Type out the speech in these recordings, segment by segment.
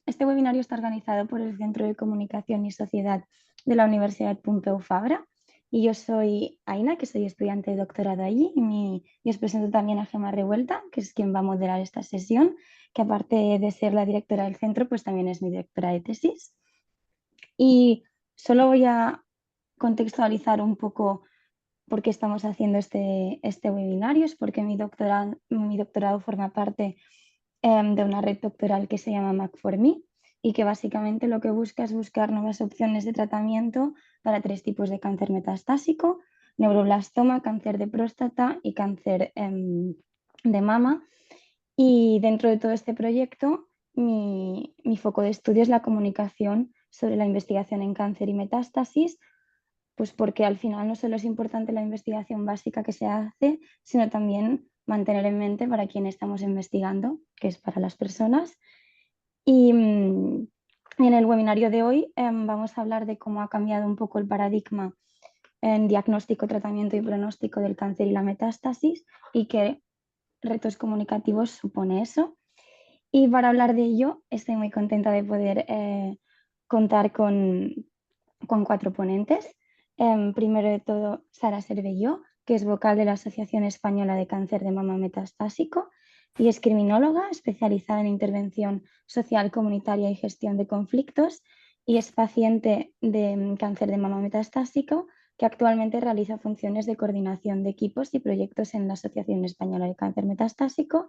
este webinario está organizado por el Centro de Comunicación y Sociedad de la Universidad Pompeu Fabra y yo soy Aina, que soy estudiante de doctorado allí y os presento también a Gemma Revuelta, que es quien va a moderar esta sesión, que aparte de ser la directora del centro, pues también es mi directora de tesis. Y solo voy a contextualizar un poco por qué estamos haciendo este webinario, es porque mi doctorado forma parte de una red doctoral que se llama Mac4Me y que básicamente lo que busca es buscar nuevas opciones de tratamiento para 3 tipos de cáncer metastásico: neuroblastoma, cáncer de próstata y cáncer de mama. Y dentro de todo este proyecto, mi foco de estudio es la comunicación sobre la investigación en cáncer y metástasis, pues porque al final no solo es importante la investigación básica que se hace, sino también mantener en mente para quién estamos investigando, que es para las personas. Y en el webinario de hoy vamos a hablar de cómo ha cambiado un poco el paradigma en diagnóstico, tratamiento y pronóstico del cáncer y la metástasis y qué retos comunicativos supone eso. Y para hablar de ello, estoy muy contenta de poder contar con 4 ponentes. Primero de todo, Sara Cervelló, que es vocal de la Asociación Española de Cáncer de Mama Metastásico y es criminóloga especializada en intervención social, comunitaria y gestión de conflictos, y es paciente de cáncer de mama metastásico, que actualmente realiza funciones de coordinación de equipos y proyectos en la Asociación Española de Cáncer Metastásico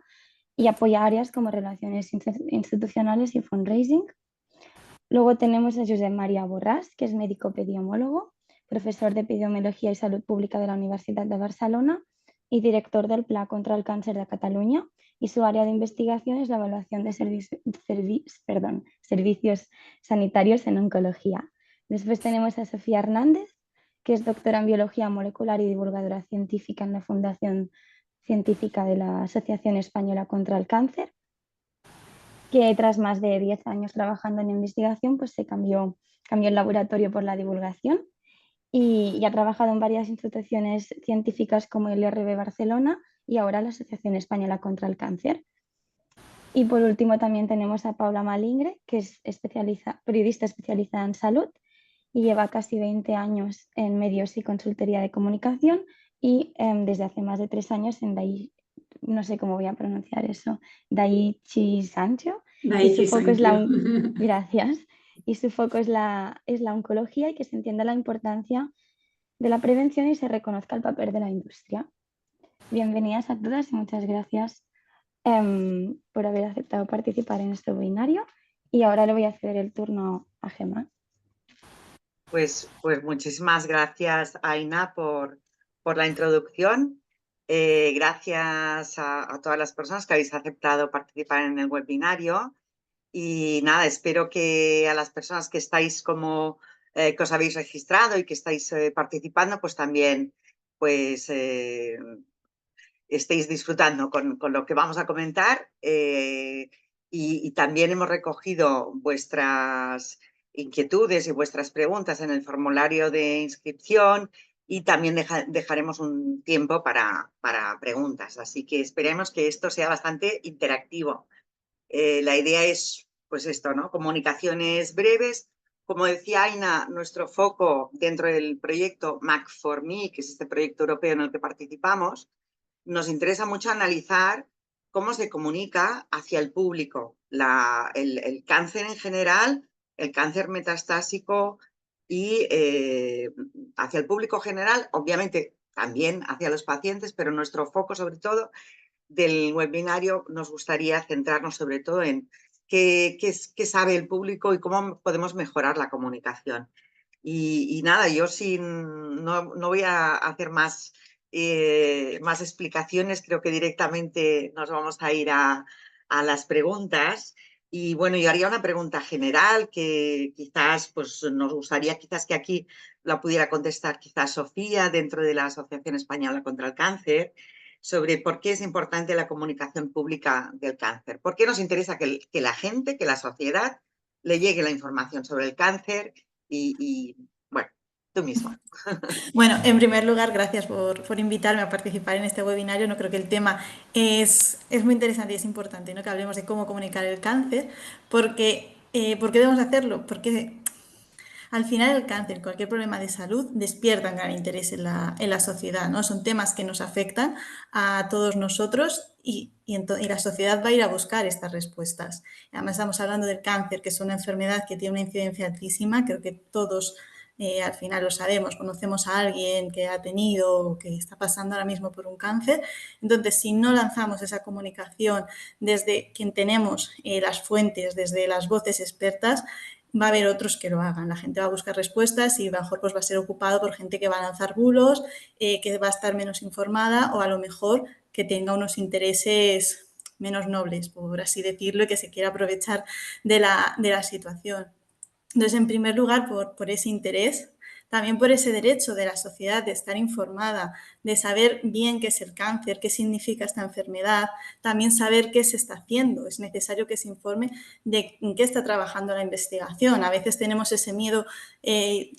y apoya áreas como relaciones institucionales y fundraising. Luego tenemos a Josep María Borràs, que es médico epidemiólogo, profesor de Epidemiología y Salud Pública de la Universidad de Barcelona y director del Pla contra el Cáncer de Cataluña. Y su área de investigación es la evaluación de servicios sanitarios en oncología. Después tenemos a Sofía Hernández, que es doctora en Biología Molecular y divulgadora científica en la Fundación Científica de la Asociación Española contra el Cáncer, que tras más de 10 años trabajando en investigación, pues cambió el laboratorio por la divulgación y ha trabajado en varias instituciones científicas como el IRB Barcelona y ahora la Asociación Española contra el Cáncer. Y por último también tenemos a Paula Malingre, que es periodista especializada en salud y lleva casi 20 años en medios y consultoría de comunicación y desde hace más de 3 años en no sé cómo voy a pronunciar eso, Daiichi Sankyo, y su Daiichi foco es Sankyo. gracias, y su foco es la oncología y que se entienda la importancia de la prevención y se reconozca el papel de la industria. Bienvenidas a todas y muchas gracias por haber aceptado participar en este webinario, y ahora le voy a ceder el turno a Gemma. Pues muchísimas gracias, Aina, por la introducción. Gracias a todas las personas que habéis aceptado participar en el webinario. Y nada, espero que a las personas que estáis que os habéis registrado y que estáis participando, pues también estéis disfrutando con lo que vamos a comentar. Y también hemos recogido vuestras inquietudes y vuestras preguntas en el formulario de inscripción y también dejaremos un tiempo para preguntas. Así que esperemos que esto sea bastante interactivo. La idea es, pues esto, ¿no? Comunicaciones breves. Como decía Aina, nuestro foco dentro del proyecto Mac4Me, que es este proyecto europeo en el que participamos, nos interesa mucho analizar cómo se comunica hacia el público el cáncer en general, el cáncer metastásico y hacia el público general, obviamente también hacia los pacientes, pero nuestro foco sobre todo del webinario nos gustaría centrarnos sobre todo en qué sabe el público y cómo podemos mejorar la comunicación. Y nada, yo no voy a hacer más explicaciones, creo que directamente nos vamos a ir a las preguntas. Y bueno, yo haría una pregunta general que quizás pues, nos gustaría quizás que aquí la pudiera contestar quizás Sofía dentro de la Asociación Española contra el Cáncer, sobre por qué es importante la comunicación pública del cáncer. ¿Por qué nos interesa que la gente, que la sociedad le llegue la información sobre el cáncer? Y bueno, tú mismo. Bueno, en primer lugar, gracias por invitarme a participar en este webinario. No creo que el tema es muy interesante y es importante, ¿no? Que hablemos de cómo comunicar el cáncer, porque ¿Por qué debemos hacerlo? Porque al final el cáncer, cualquier problema de salud, despierta un gran interés en la sociedad, ¿no? Son temas que nos afectan a todos nosotros y la sociedad va a ir a buscar estas respuestas. Además estamos hablando del cáncer, que es una enfermedad que tiene una incidencia altísima, creo que todos al final lo sabemos, conocemos a alguien que ha tenido o que está pasando ahora mismo por un cáncer. Entonces, si no lanzamos esa comunicación desde quien tenemos las fuentes, desde las voces expertas, va a haber otros que lo hagan. La gente va a buscar respuestas y mejor pues va a ser ocupado por gente que va a lanzar bulos, que va a estar menos informada o a lo mejor que tenga unos intereses menos nobles, por así decirlo, y que se quiera aprovechar de la situación. Entonces, en primer lugar, por ese interés, también por ese derecho de la sociedad de estar informada, de saber bien qué es el cáncer, qué significa esta enfermedad, también saber qué se está haciendo. Es necesario que se informe de en qué está trabajando la investigación. A veces tenemos ese miedo,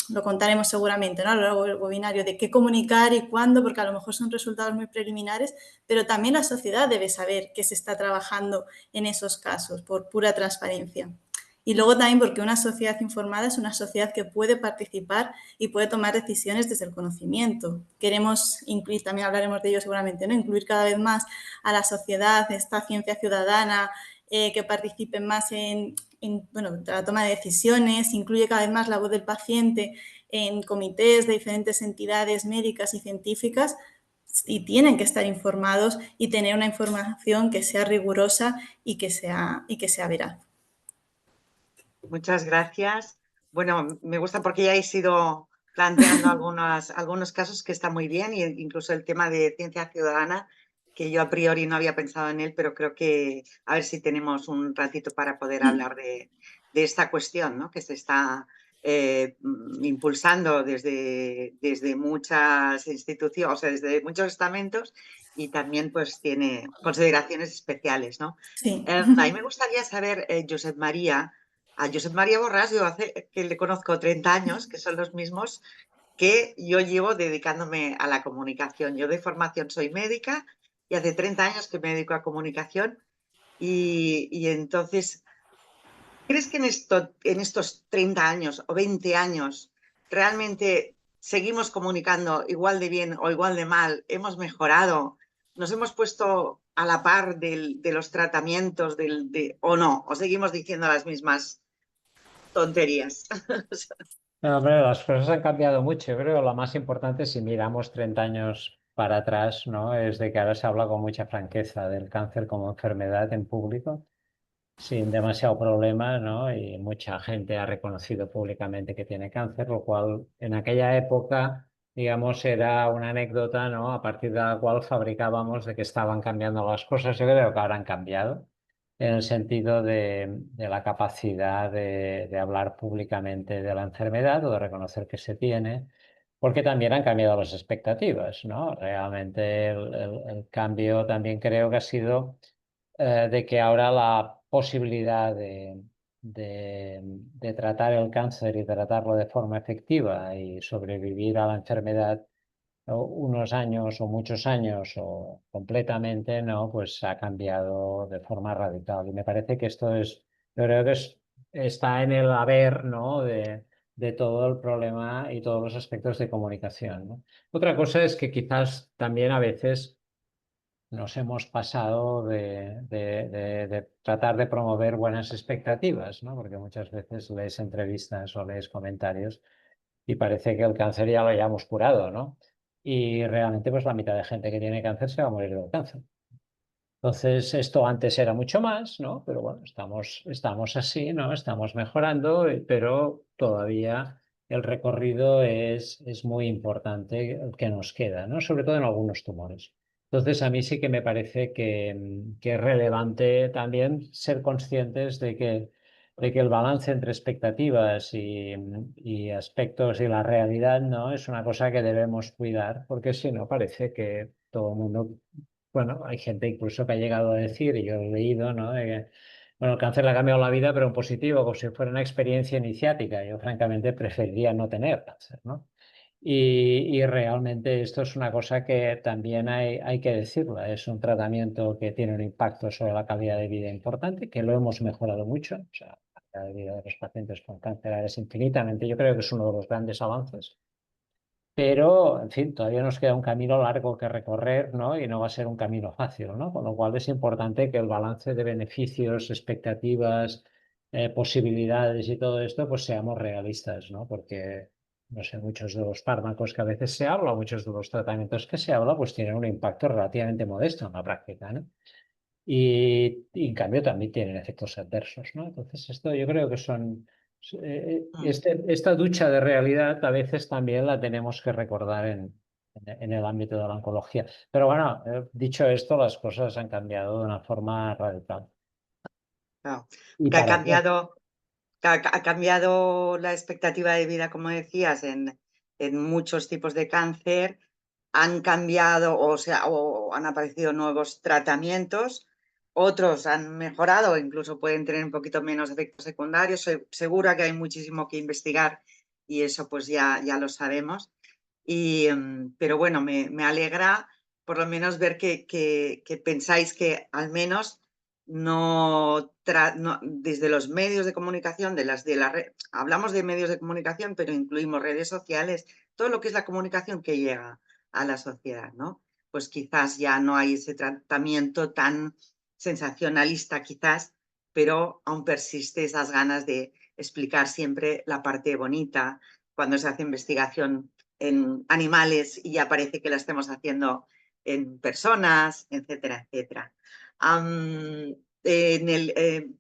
lo contaremos seguramente, ¿no? A lo largo del webinario, de qué comunicar y cuándo, porque a lo mejor son resultados muy preliminares, pero también la sociedad debe saber qué se está trabajando en esos casos, por pura transparencia. Y luego también porque una sociedad informada es una sociedad que puede participar y puede tomar decisiones desde el conocimiento. Queremos incluir, también hablaremos de ello seguramente, ¿no? Incluir cada vez más a la sociedad, esta ciencia ciudadana, que participen más bueno, la toma de decisiones, incluye cada vez más la voz del paciente en comités de diferentes entidades médicas y científicas y tienen que estar informados y tener una información que sea rigurosa y que sea veraz. Muchas gracias. Bueno, me gusta porque ya habéis ido planteando algunos casos que están muy bien, e incluso el tema de ciencia ciudadana, que yo a priori no había pensado en él, pero creo que a ver si tenemos un ratito para poder hablar de esta cuestión, ¿no? Que se está impulsando desde muchas instituciones, o sea, desde muchos estamentos, y también pues tiene consideraciones especiales, ¿no? Sí. A mí me gustaría saber, Josep María, a Josep María Borràs, yo hace que le conozco 30 años, que son los mismos que yo llevo dedicándome a la comunicación. Yo de formación soy médica y hace 30 años que me dedico a comunicación y entonces, ¿crees que en estos 30 años o 20 años realmente seguimos comunicando igual de bien o igual de mal? ¿Hemos mejorado? ¿Nos hemos puesto a la par de los tratamientos o no? ¿O seguimos diciendo las mismas tonterías? No, hombre, las cosas han cambiado mucho. Yo creo que lo más importante, si miramos 30 años para atrás, ¿no? Es de que ahora se habla con mucha franqueza del cáncer como enfermedad en público, sin demasiado problema, ¿no? Y mucha gente ha reconocido públicamente que tiene cáncer, lo cual en aquella época, digamos, era una anécdota, ¿no? A partir de la cual fabricábamos de que estaban cambiando las cosas. Yo creo que ahora han cambiado en el sentido de la capacidad de hablar públicamente de la enfermedad o de reconocer que se tiene, porque también han cambiado las expectativas, ¿no? Realmente el cambio también creo que ha sido de que ahora la posibilidad de tratar el cáncer y tratarlo de forma efectiva y sobrevivir a la enfermedad unos años o muchos años o completamente, ¿no? Pues ha cambiado de forma radical. Y me parece que esto es, yo creo que está en el haber, ¿no? De todo el problema y todos los aspectos de comunicación, ¿no? Otra cosa es que quizás también a veces nos hemos pasado de tratar de promover buenas expectativas, ¿no? Porque muchas veces lees entrevistas o lees comentarios y parece que el cáncer ya lo hayamos curado, ¿no? Y realmente pues la mitad de gente que tiene cáncer se va a morir del cáncer. Entonces, esto antes era mucho más, ¿no? Pero bueno, estamos así, ¿no? Estamos mejorando, pero todavía el recorrido es muy importante el que nos queda, ¿no? Sobre todo en algunos tumores. Entonces, a mí sí que me parece que es relevante también ser conscientes de que el balance entre expectativas y aspectos y la realidad, ¿no? Es una cosa que debemos cuidar, porque si no, parece que todo el mundo, bueno, hay gente incluso que ha llegado a decir, y yo he leído, ¿no? De que, bueno, el cáncer le ha cambiado la vida, pero en positivo, como si fuera una experiencia iniciática. Yo, francamente, preferiría no tener cáncer, ¿no? Y realmente esto es una cosa que también hay que decirlo. Es un tratamiento que tiene un impacto sobre la calidad de vida importante, que lo hemos mejorado mucho. O sea, La vida de los pacientes con cáncer es infinitamente, yo creo que es uno de los grandes avances. Pero, en fin, todavía nos queda un camino largo que recorrer, ¿no? Y no va a ser un camino fácil, ¿no? Con lo cual es importante que el balance de beneficios, expectativas, posibilidades y todo esto, pues seamos realistas, ¿no? Porque, no sé, muchos de los fármacos que a veces se habla, muchos de los tratamientos que se habla, pues tienen un impacto relativamente modesto en la práctica, ¿no? Y en cambio también tienen efectos adversos, ¿no? Entonces, esto yo creo que son... esta ducha de realidad a veces también la tenemos que recordar en el ámbito de la oncología. Pero bueno, dicho esto, las cosas han cambiado de una forma radical. Claro, ¿Y que ha para qué? cambiado, ha cambiado la expectativa de vida, como decías, en muchos tipos de cáncer. Han cambiado, o han aparecido nuevos tratamientos, otros han mejorado, incluso pueden tener un poquito menos efectos secundarios. Seguro que hay muchísimo que investigar y eso pues ya lo sabemos. Pero bueno, me alegra por lo menos ver que pensáis que al menos no, desde los medios de comunicación, hablamos de medios de comunicación, pero incluimos redes sociales, todo lo que es la comunicación que llega a la sociedad, ¿no? Pues quizás ya no hay ese tratamiento tan sensacionalista quizás, pero aún persiste esas ganas de explicar siempre la parte bonita cuando se hace investigación en animales y ya parece que la estemos haciendo en personas, etcétera, etcétera.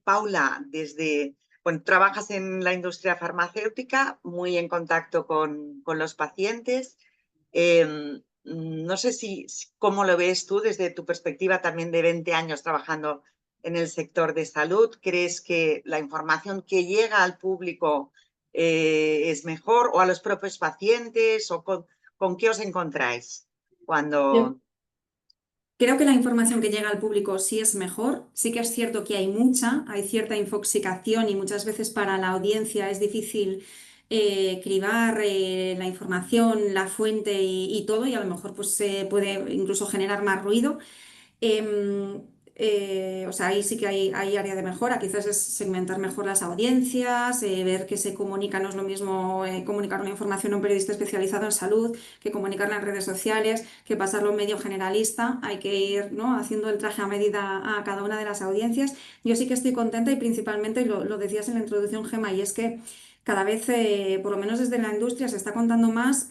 Paula, bueno, trabajas en la industria farmacéutica, muy en contacto con los pacientes. No sé cómo lo ves tú desde tu perspectiva también de 20 años trabajando en el sector de salud. ¿Crees que la información que llega al público es mejor, o a los propios pacientes, o con qué os encontráis cuando... Creo que la información que llega al público sí es mejor. Sí que es cierto que hay cierta infoxicación y muchas veces para la audiencia es difícil cribar la información, la fuente y todo, y a lo mejor pues se puede incluso generar más ruido. Em, o sea, ahí sí que hay área de mejora, quizás es segmentar mejor las audiencias, ver que se comunica, no es lo mismo comunicar una información a un periodista especializado en salud que comunicarla en redes sociales, que pasarlo a un medio generalista. Hay que ir, ¿no?, haciendo el traje a medida a cada una de las audiencias. Yo sí que estoy contenta y principalmente, lo decías en la introducción, Gemma, y es que cada vez, por lo menos desde la industria, se está contando más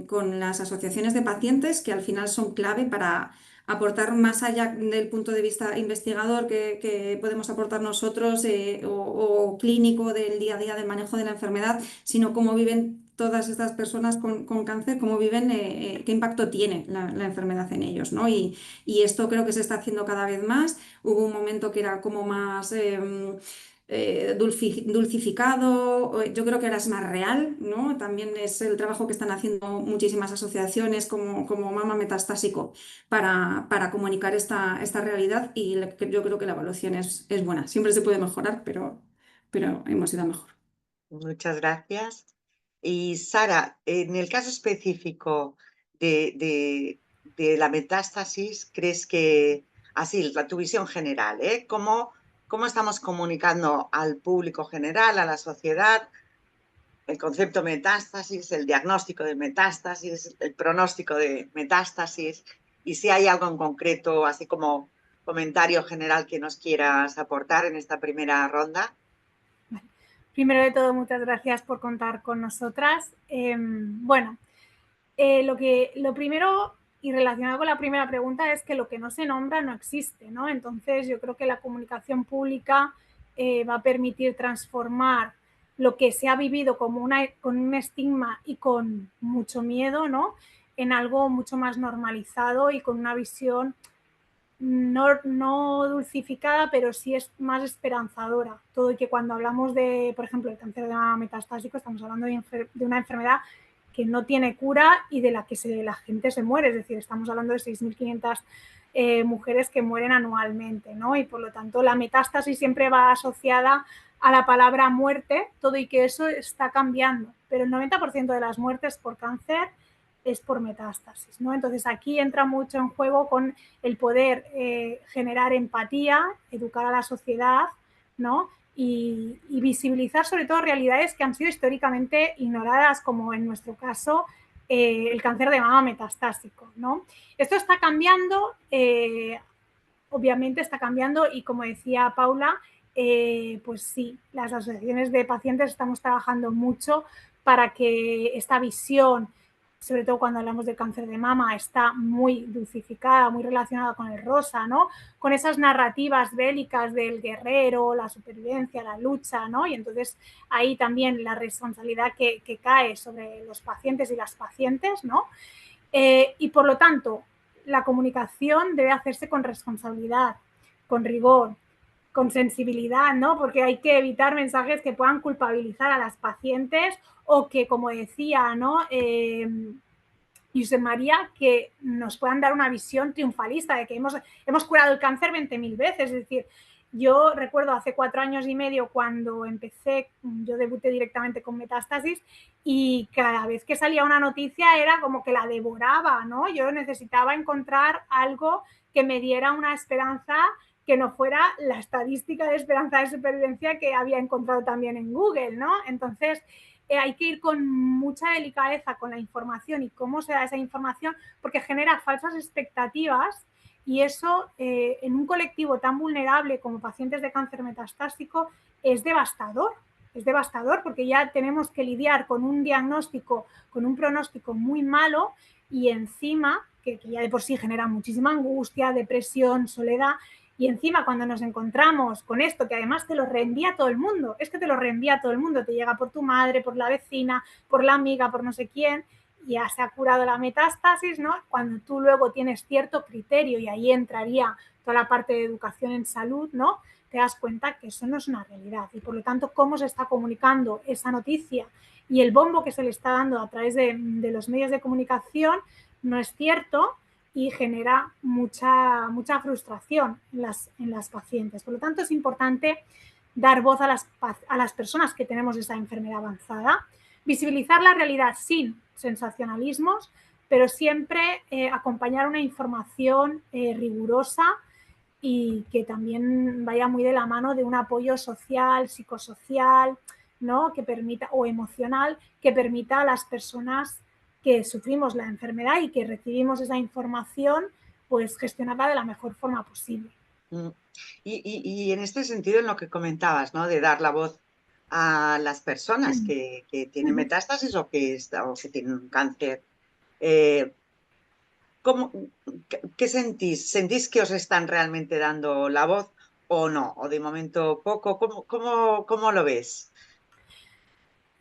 con las asociaciones de pacientes, que al final son clave para aportar más allá del punto de vista investigador que podemos aportar nosotros o clínico del día a día del manejo de la enfermedad, sino cómo viven todas estas personas con cáncer, cómo viven, qué impacto tiene la enfermedad en ellos, ¿no? Y esto creo que se está haciendo cada vez más. Hubo un momento que era como más... dulcificado, yo creo que ahora es más real, ¿no? También es el trabajo que están haciendo muchísimas asociaciones como Mama Metastásico para comunicar esta realidad, y yo creo que la evaluación es buena. Siempre se puede mejorar, pero hemos ido a mejor. Muchas gracias. Y Sara, en el caso específico de la metástasis, ¿crees que, así, tu visión general, ¿cómo estamos comunicando al público general, a la sociedad, el concepto metástasis, el diagnóstico de metástasis, el pronóstico de metástasis, y si hay algo en concreto, así como comentario general, que nos quieras aportar en esta primera ronda? Primero de todo, muchas gracias por contar con nosotras. Lo primero, y relacionado con la primera pregunta, es que lo que no se nombra no existe, ¿no? Entonces, yo creo que la comunicación pública va a permitir transformar lo que se ha vivido como con un estigma y con mucho miedo, ¿no?, en algo mucho más normalizado y con una visión no dulcificada, pero sí es más esperanzadora. Todo, y que cuando hablamos de, por ejemplo, el cáncer de mama metastásico, estamos hablando de una enfermedad que no tiene cura y de la que la gente se muere. Es decir, estamos hablando de 6.500 mujeres que mueren anualmente, ¿no? Y por lo tanto la metástasis siempre va asociada a la palabra muerte, todo, y que eso está cambiando. Pero el 90% de las muertes por cáncer es por metástasis, ¿no? Entonces aquí entra mucho en juego con el poder generar empatía, educar a la sociedad, ¿no?, y visibilizar sobre todo realidades que han sido históricamente ignoradas, como en nuestro caso el cáncer de mama metastásico, ¿no? Esto está cambiando, obviamente está cambiando, y como decía Paula, pues sí, las asociaciones de pacientes estamos trabajando mucho para que esta visión, sobre todo cuando hablamos de cáncer de mama, está muy dulcificada, muy relacionada con el rosa, ¿no? Con esas narrativas bélicas del guerrero, la supervivencia, la lucha, ¿no? Y entonces ahí también la responsabilidad que cae sobre los pacientes y las pacientes, ¿no? Y por lo tanto, la comunicación debe hacerse con responsabilidad, con rigor, con sensibilidad, ¿no? Porque hay que evitar mensajes que puedan culpabilizar a las pacientes o que, como decía, ¿no? Josep María, que nos puedan dar una visión triunfalista de que hemos curado el cáncer 20.000 veces. Es decir, yo recuerdo hace 4 años y medio cuando empecé, yo debuté directamente con metástasis, y cada vez que salía una noticia era como que la devoraba, ¿no? Yo necesitaba encontrar algo que me diera una esperanza que no fuera la estadística de esperanza de supervivencia que había encontrado también en Google, ¿no? Entonces, hay que ir con mucha delicadeza con la información y cómo se da esa información, porque genera falsas expectativas, y eso en un colectivo tan vulnerable como pacientes de cáncer metastásico es devastador. Es devastador porque ya tenemos que lidiar con un diagnóstico, con un pronóstico muy malo, y encima, que ya de por sí genera muchísima angustia, depresión, soledad, y encima cuando nos encontramos con esto, que además te lo reenvía todo el mundo, es que te lo reenvía todo el mundo, te llega por tu madre, por la vecina, por la amiga, por no sé quién, ya se ha curado la metástasis, ¿no? Cuando tú luego tienes cierto criterio, y ahí entraría toda la parte de educación en salud, ¿no? Te das cuenta que eso no es una realidad, y por lo tanto cómo se está comunicando esa noticia y el bombo que se le está dando a través de los medios de comunicación no es cierto, y genera mucha frustración en las pacientes. Por lo tanto, es importante dar voz a las personas que tenemos esa enfermedad avanzada, visibilizar la realidad sin sensacionalismos, pero siempre acompañar una información rigurosa, y que también vaya muy de la mano de un apoyo social, psicosocial, ¿no? Que permita, o emocional, que permita a las personas que sufrimos la enfermedad y que recibimos esa información, pues gestionarla de la mejor forma posible. Y en este sentido, en lo que comentabas, ¿no? De dar la voz a las personas que tienen metástasis o que tienen un cáncer, ¿qué sentís? ¿Sentís que os están realmente dando la voz o no? ¿O de momento poco? ¿Cómo lo ves?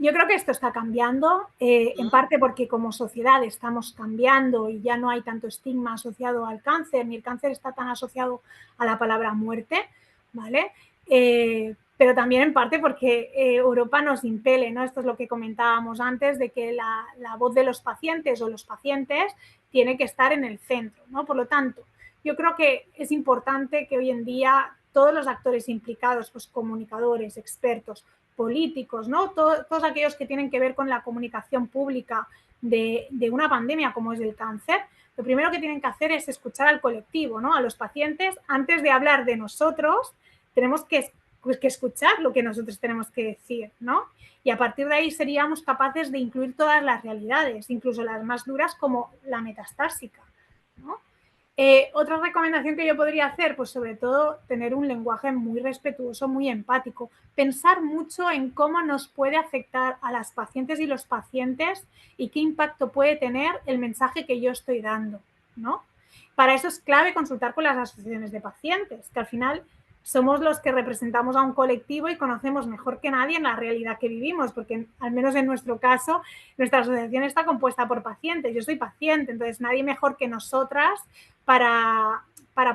Yo creo que esto está cambiando, en parte porque como sociedad estamos cambiando y ya no hay tanto estigma asociado al cáncer, ni el cáncer está tan asociado a la palabra muerte, ¿vale? Pero también en parte porque Europa nos impele, ¿no? Esto es lo que comentábamos antes, de que la voz de los pacientes o los pacientes tiene que estar en el centro, ¿no? Por lo tanto, yo creo que es importante que hoy en día todos los actores implicados, pues comunicadores, expertos, políticos, ¿no? Todos aquellos que tienen que ver con la comunicación pública de una pandemia como es el cáncer, lo primero que tienen que hacer es escuchar al colectivo, ¿no? A los pacientes. Antes de hablar de nosotros, tenemos que escuchar lo que nosotros tenemos que decir, ¿no? Y a partir de ahí seríamos capaces de incluir todas las realidades, incluso las más duras como la metastásica, ¿no? Otra recomendación que yo podría hacer, pues sobre todo tener un lenguaje muy respetuoso, muy empático, pensar mucho en cómo nos puede afectar a las pacientes y los pacientes y qué impacto puede tener el mensaje que yo estoy dando, ¿no? Para eso es clave consultar con las asociaciones de pacientes, que al final somos los que representamos a un colectivo y conocemos mejor que nadie la realidad que vivimos, porque al menos en nuestro caso, nuestra asociación está compuesta por pacientes. Yo soy paciente, entonces nadie mejor que nosotras para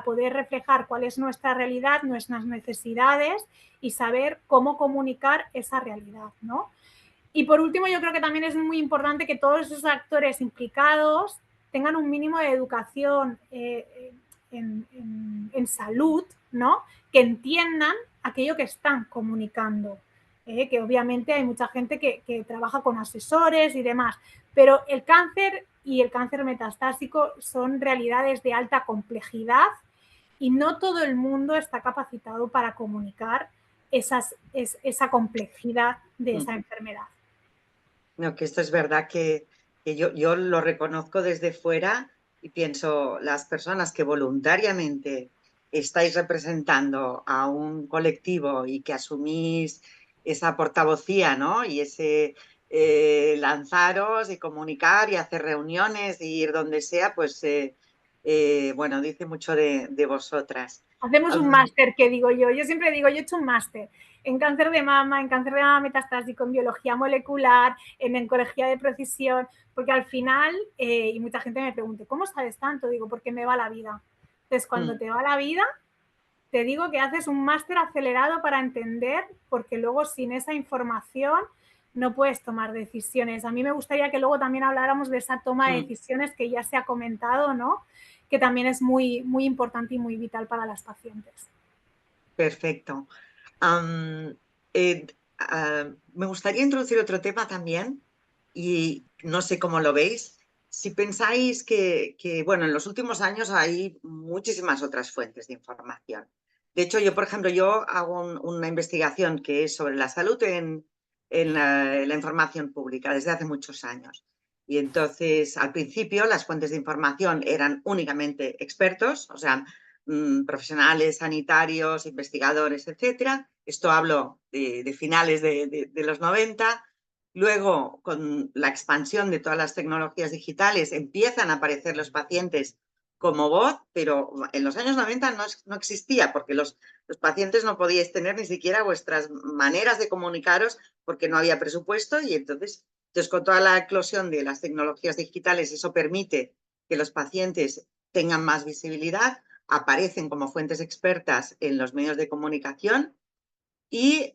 poder reflejar cuál es nuestra realidad, nuestras necesidades y saber cómo comunicar esa realidad, ¿no? Y por último, yo creo que también es muy importante que todos esos actores implicados tengan un mínimo de educación en salud, ¿no? Que entiendan aquello que están comunicando. Que obviamente hay mucha gente que trabaja con asesores y demás, pero el cáncer y el cáncer metastásico son realidades de alta complejidad y no todo el mundo está capacitado para comunicar esa complejidad de esa enfermedad. No, que esto es verdad que yo lo reconozco desde fuera y pienso, las personas que voluntariamente estáis representando a un colectivo y que asumís esa portavocía, ¿no? Y ese lanzaros y comunicar y hacer reuniones y ir donde sea, pues bueno, dice mucho de vosotras. Hacemos un máster, que digo yo siempre digo, yo he hecho un máster en cáncer de mama metastásico, en biología molecular, en oncología de precisión, porque al final, y mucha gente me pregunta, ¿cómo sabes tanto? Digo, porque me va la vida. Entonces, cuando te va la vida, te digo que haces un máster acelerado para entender, porque luego sin esa información no puedes tomar decisiones. A mí me gustaría que luego también habláramos de esa toma de decisiones que ya se ha comentado, ¿no? Que también es muy, muy importante y muy vital para las pacientes. Perfecto. Me gustaría introducir otro tema también y no sé cómo lo veis. Si pensáis que, bueno, en los últimos años hay muchísimas otras fuentes de información. De hecho, yo, por ejemplo, yo hago una investigación que es sobre la salud en la información pública desde hace muchos años. Y entonces, al principio, las fuentes de información eran únicamente expertos, o sea, profesionales sanitarios, investigadores, etcétera. Esto hablo de finales de los 90. Luego, con la expansión de todas las tecnologías digitales, empiezan a aparecer los pacientes como voz, pero en los años 90 no existía, porque los pacientes no podíais tener ni siquiera vuestras maneras de comunicaros porque no había presupuesto y entonces con toda la eclosión de las tecnologías digitales eso permite que los pacientes tengan más visibilidad, aparecen como fuentes expertas en los medios de comunicación y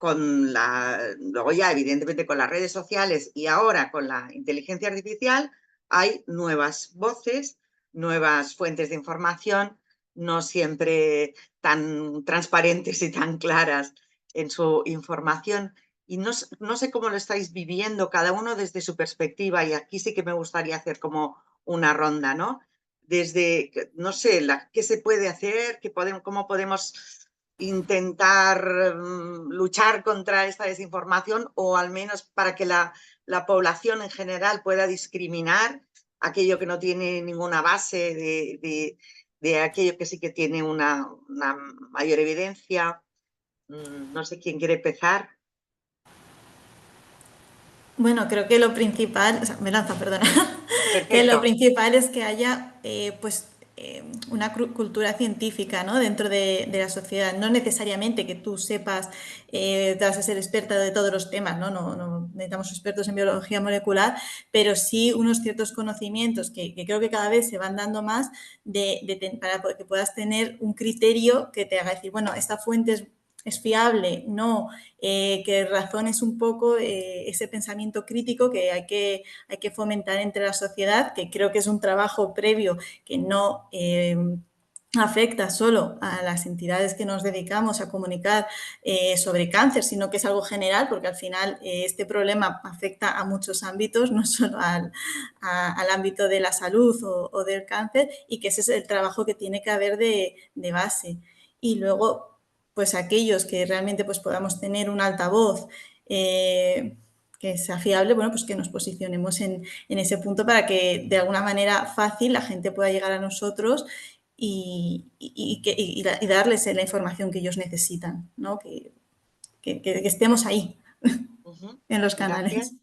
luego ya evidentemente con las redes sociales y ahora con la inteligencia artificial hay nuevas voces, nuevas fuentes de información, no siempre tan transparentes y tan claras en su información. Y no sé cómo lo estáis viviendo cada uno desde su perspectiva y aquí sí que me gustaría hacer como una ronda, ¿no? Desde, no sé, qué se puede hacer, cómo podemos intentar luchar contra esta desinformación o al menos para que la población en general pueda discriminar aquello que no tiene ninguna base de aquello que sí que tiene una mayor evidencia. No sé quién quiere empezar. Bueno, creo que lo principal, o sea, me lanza, perdona, que lo Perfecto. principal es que haya una cultura científica, ¿no? Dentro de la sociedad. No necesariamente que tú sepas, te vas a ser experta de todos los temas, ¿no? No necesitamos expertos en biología molecular, pero sí unos ciertos conocimientos que creo que cada vez se van dando más para que puedas tener un criterio que te haga decir, bueno, esta fuente es fiable, no, que razones un poco ese pensamiento crítico que hay que fomentar entre la sociedad, que creo que es un trabajo previo que no afecta solo a las entidades que nos dedicamos a comunicar sobre cáncer, sino que es algo general, porque al final este problema afecta a muchos ámbitos, no solo al ámbito de la salud o del cáncer, y que ese es el trabajo que tiene que haber de base. Y luego, pues aquellos que realmente pues, podamos tener un altavoz que sea fiable, bueno, pues que nos posicionemos en ese punto para que de alguna manera fácil la gente pueda llegar a nosotros y darles la información que ellos necesitan, ¿no? Que estemos ahí en los canales. Gracias.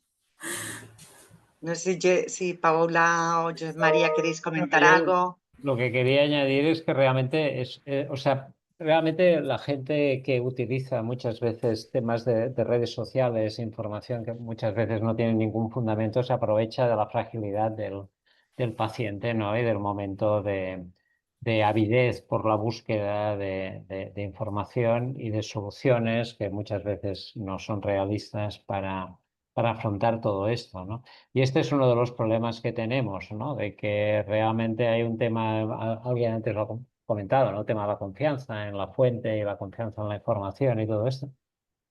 No sé si Paola o María queréis comentar Yo algo. Lo que quería añadir es que realmente o sea, realmente la gente que utiliza muchas veces temas de redes sociales, información que muchas veces no tiene ningún fundamento, se aprovecha de la fragilidad del paciente, ¿no? Y del momento de avidez por la búsqueda de información y de soluciones que muchas veces no son realistas para afrontar todo esto, ¿no? Y este es uno de los problemas que tenemos, ¿no? De que realmente hay un tema, alguien antes lo ha comentado, ¿no? El tema de la confianza en la fuente y la confianza en la información y todo esto.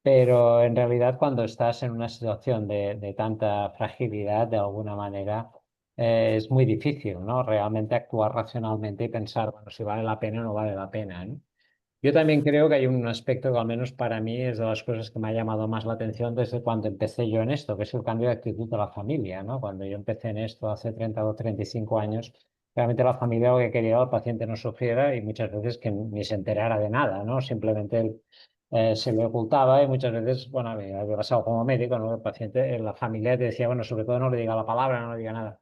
Pero en realidad cuando estás en una situación de tanta fragilidad, de alguna manera, es muy difícil, ¿no? Realmente actuar racionalmente y pensar, bueno, si vale la pena o no vale la pena, ¿no? Yo también creo que hay un aspecto que al menos para mí es de las cosas que me ha llamado más la atención desde cuando empecé yo en esto, que es el cambio de actitud de la familia, ¿no? Cuando yo empecé en esto hace 30 o 35 años, realmente la familia lo que quería era que el paciente no sufriera y muchas veces que ni se enterara de nada, ¿no? Simplemente se le ocultaba y muchas veces, bueno, había pasado como médico, ¿no? El paciente, la familia te decía, bueno, sobre todo no le diga la palabra, no le diga nada.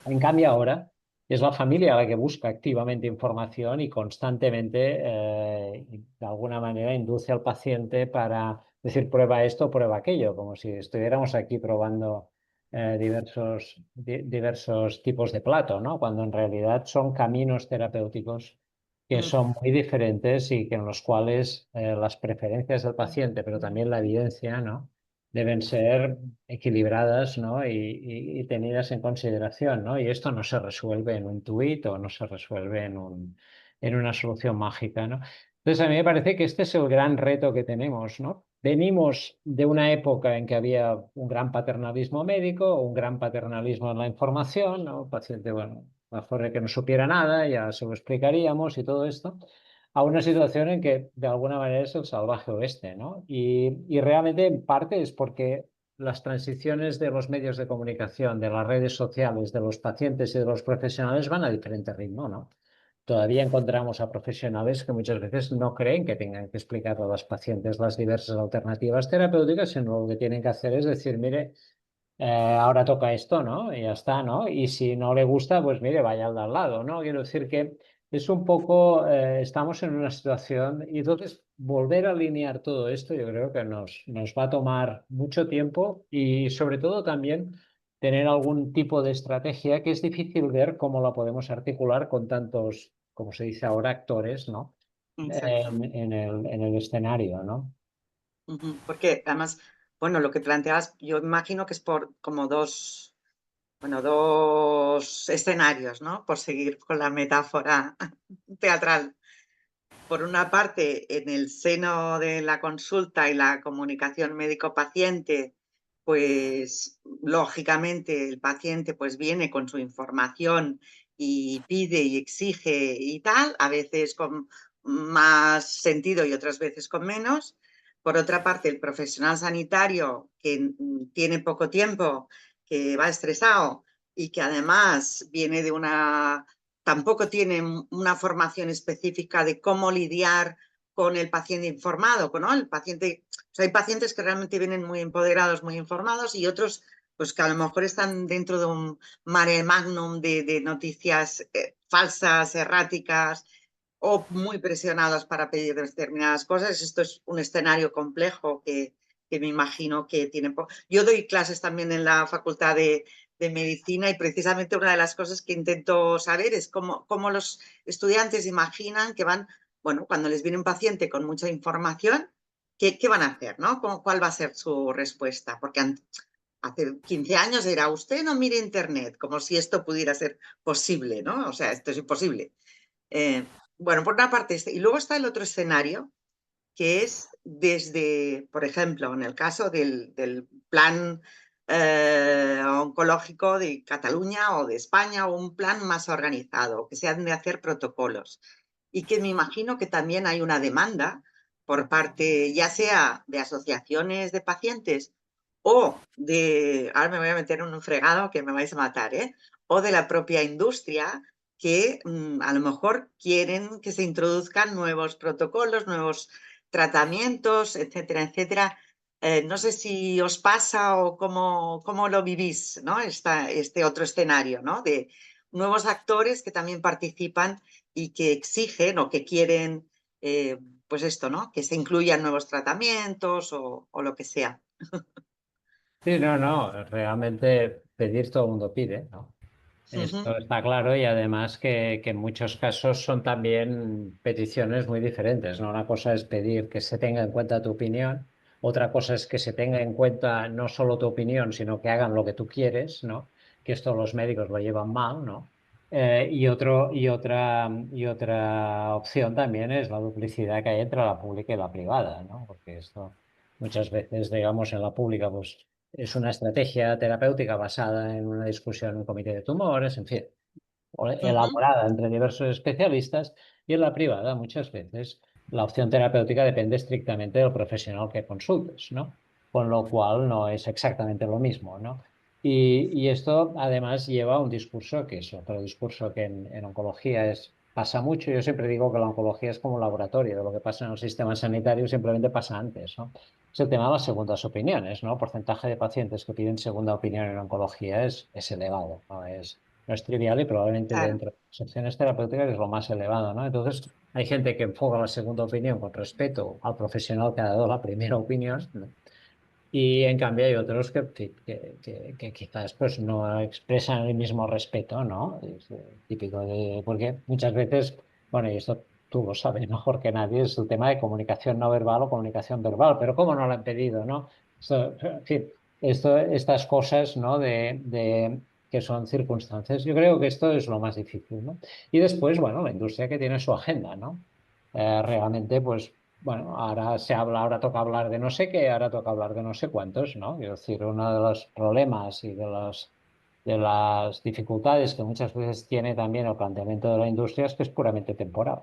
En cambio, ahora es la familia la que busca activamente información y constantemente, de alguna manera, induce al paciente para decir prueba esto, prueba aquello, como si estuviéramos aquí probando diversos tipos de plato, ¿no? Cuando en realidad son caminos terapéuticos que son muy diferentes y que en los cuales las preferencias del paciente, pero también la evidencia, ¿no? Deben ser equilibradas, ¿no? y tenidas en consideración, ¿no? Y esto no se resuelve en un tuit o no se resuelve en una solución mágica, ¿no? Entonces, a mí me parece que este es el gran reto que tenemos, ¿no? Venimos de una época en que había un gran paternalismo médico, un gran paternalismo en la información, ¿no? El paciente, bueno, mejor de que no supiera nada, ya se lo explicaríamos y todo esto, a una situación en que de alguna manera es el salvaje oeste, ¿no? Y realmente en parte es porque las transiciones de los medios de comunicación, de las redes sociales, de los pacientes y de los profesionales van a diferente ritmo, ¿no? Todavía encontramos a profesionales que muchas veces no creen que tengan que explicar a los pacientes las diversas alternativas terapéuticas, sino lo que tienen que hacer es decir, mire, ahora toca esto, ¿no? Y ya está, ¿no? Y si no le gusta, pues mire, vaya al de al lado, ¿no? Quiero decir que es un poco, estamos en una situación y entonces volver a alinear todo esto yo creo que nos va a tomar mucho tiempo y sobre todo también tener algún tipo de estrategia que es difícil ver cómo la podemos articular con tantos, como se dice ahora, actores, ¿no? Exacto. En el escenario, ¿no? Porque además, bueno, lo que planteabas, yo imagino que es por como dos escenarios, ¿no? Por seguir con la metáfora teatral. Por una parte, en el seno de la consulta y la comunicación médico-paciente, pues lógicamente el paciente pues viene con su información y pide y exige y tal, a veces con más sentido y otras veces con menos. Por otra parte, el profesional sanitario que tiene poco tiempo, que va estresado y que además viene de tampoco tiene una formación específica de cómo lidiar con el paciente informado, ¿no? El paciente, o sea, hay pacientes que realmente vienen muy empoderados, muy informados y otros pues que a lo mejor están dentro de un mare magnum de noticias falsas, erráticas o muy presionados para pedir determinadas cosas. Esto es un escenario complejo que me imagino que tiene... Yo doy clases también en la Facultad de Medicina y precisamente una de las cosas que intento saber es cómo los estudiantes imaginan que van, bueno, cuando les viene un paciente con mucha información, ¿qué van a hacer? ¿No? ¿Cuál va a ser su respuesta? Porque hace 15 años era usted no mire internet, como si esto pudiera ser posible, ¿no? O sea, esto es imposible. Bueno, por una parte, y luego está el otro escenario, que es desde, por ejemplo, en el caso del plan oncológico de Cataluña o de España, o un plan más organizado, que se han de hacer protocolos. Y que me imagino que también hay una demanda por parte, ya sea de asociaciones de pacientes o ahora me voy a meter en un fregado que me vais a matar, o de la propia industria que a lo mejor quieren que se introduzcan nuevos protocolos, nuevos tratamientos, etcétera, etcétera. No sé si os pasa o cómo lo vivís, ¿no? Este otro escenario, ¿no? De nuevos actores que también participan y que exigen o que quieren, pues esto, ¿no? Que se incluyan nuevos tratamientos o lo que sea. Sí, no, realmente pedir todo el mundo pide, ¿no? Esto está claro y además que en muchos casos son también peticiones muy diferentes, ¿no? Una cosa es pedir que se tenga en cuenta tu opinión, otra cosa es que se tenga en cuenta no solo tu opinión, sino que hagan lo que tú quieres, ¿no? Que esto los médicos lo llevan mal, ¿no? Y otra opción también es la duplicidad que hay entre la pública y la privada, ¿no? Porque esto muchas veces, digamos, en la pública, pues es una estrategia terapéutica basada en una discusión en un comité de tumores, en fin, elaborada entre diversos especialistas, y en la privada muchas veces la opción terapéutica depende estrictamente del profesional que consultes, ¿no? Con lo cual no es exactamente lo mismo, ¿no? Y esto además lleva a un discurso que es otro discurso que en oncología pasa mucho. Yo siempre digo que la oncología es como un laboratorio, de lo que pasa en el sistema sanitario simplemente pasa antes, ¿no? Es el tema de las segundas opiniones, ¿no? El porcentaje de pacientes que piden segunda opinión en oncología es elevado, no es trivial y probablemente Claro. dentro de las opciones terapéuticas es lo más elevado, ¿no? Entonces, hay gente que enfoca la segunda opinión con respeto al profesional que ha dado la primera opinión, ¿no? Y en cambio hay otros que quizás pues no expresan el mismo respeto, ¿no? Es típico de, porque muchas veces, bueno, y esto tú lo sabes mejor que nadie, es el tema de comunicación no verbal o comunicación verbal, pero ¿cómo no lo han pedido, no? En fin, estas cosas, ¿no? Que son circunstancias. Yo creo que esto es lo más difícil, ¿no? Y después, bueno, la industria que tiene su agenda, ¿no? Realmente, pues bueno, ahora toca hablar de no sé qué, ahora toca hablar de no sé cuántos, ¿no? Es decir, uno de los problemas y de las dificultades que muchas veces tiene también el planteamiento de la industria es que es puramente temporal,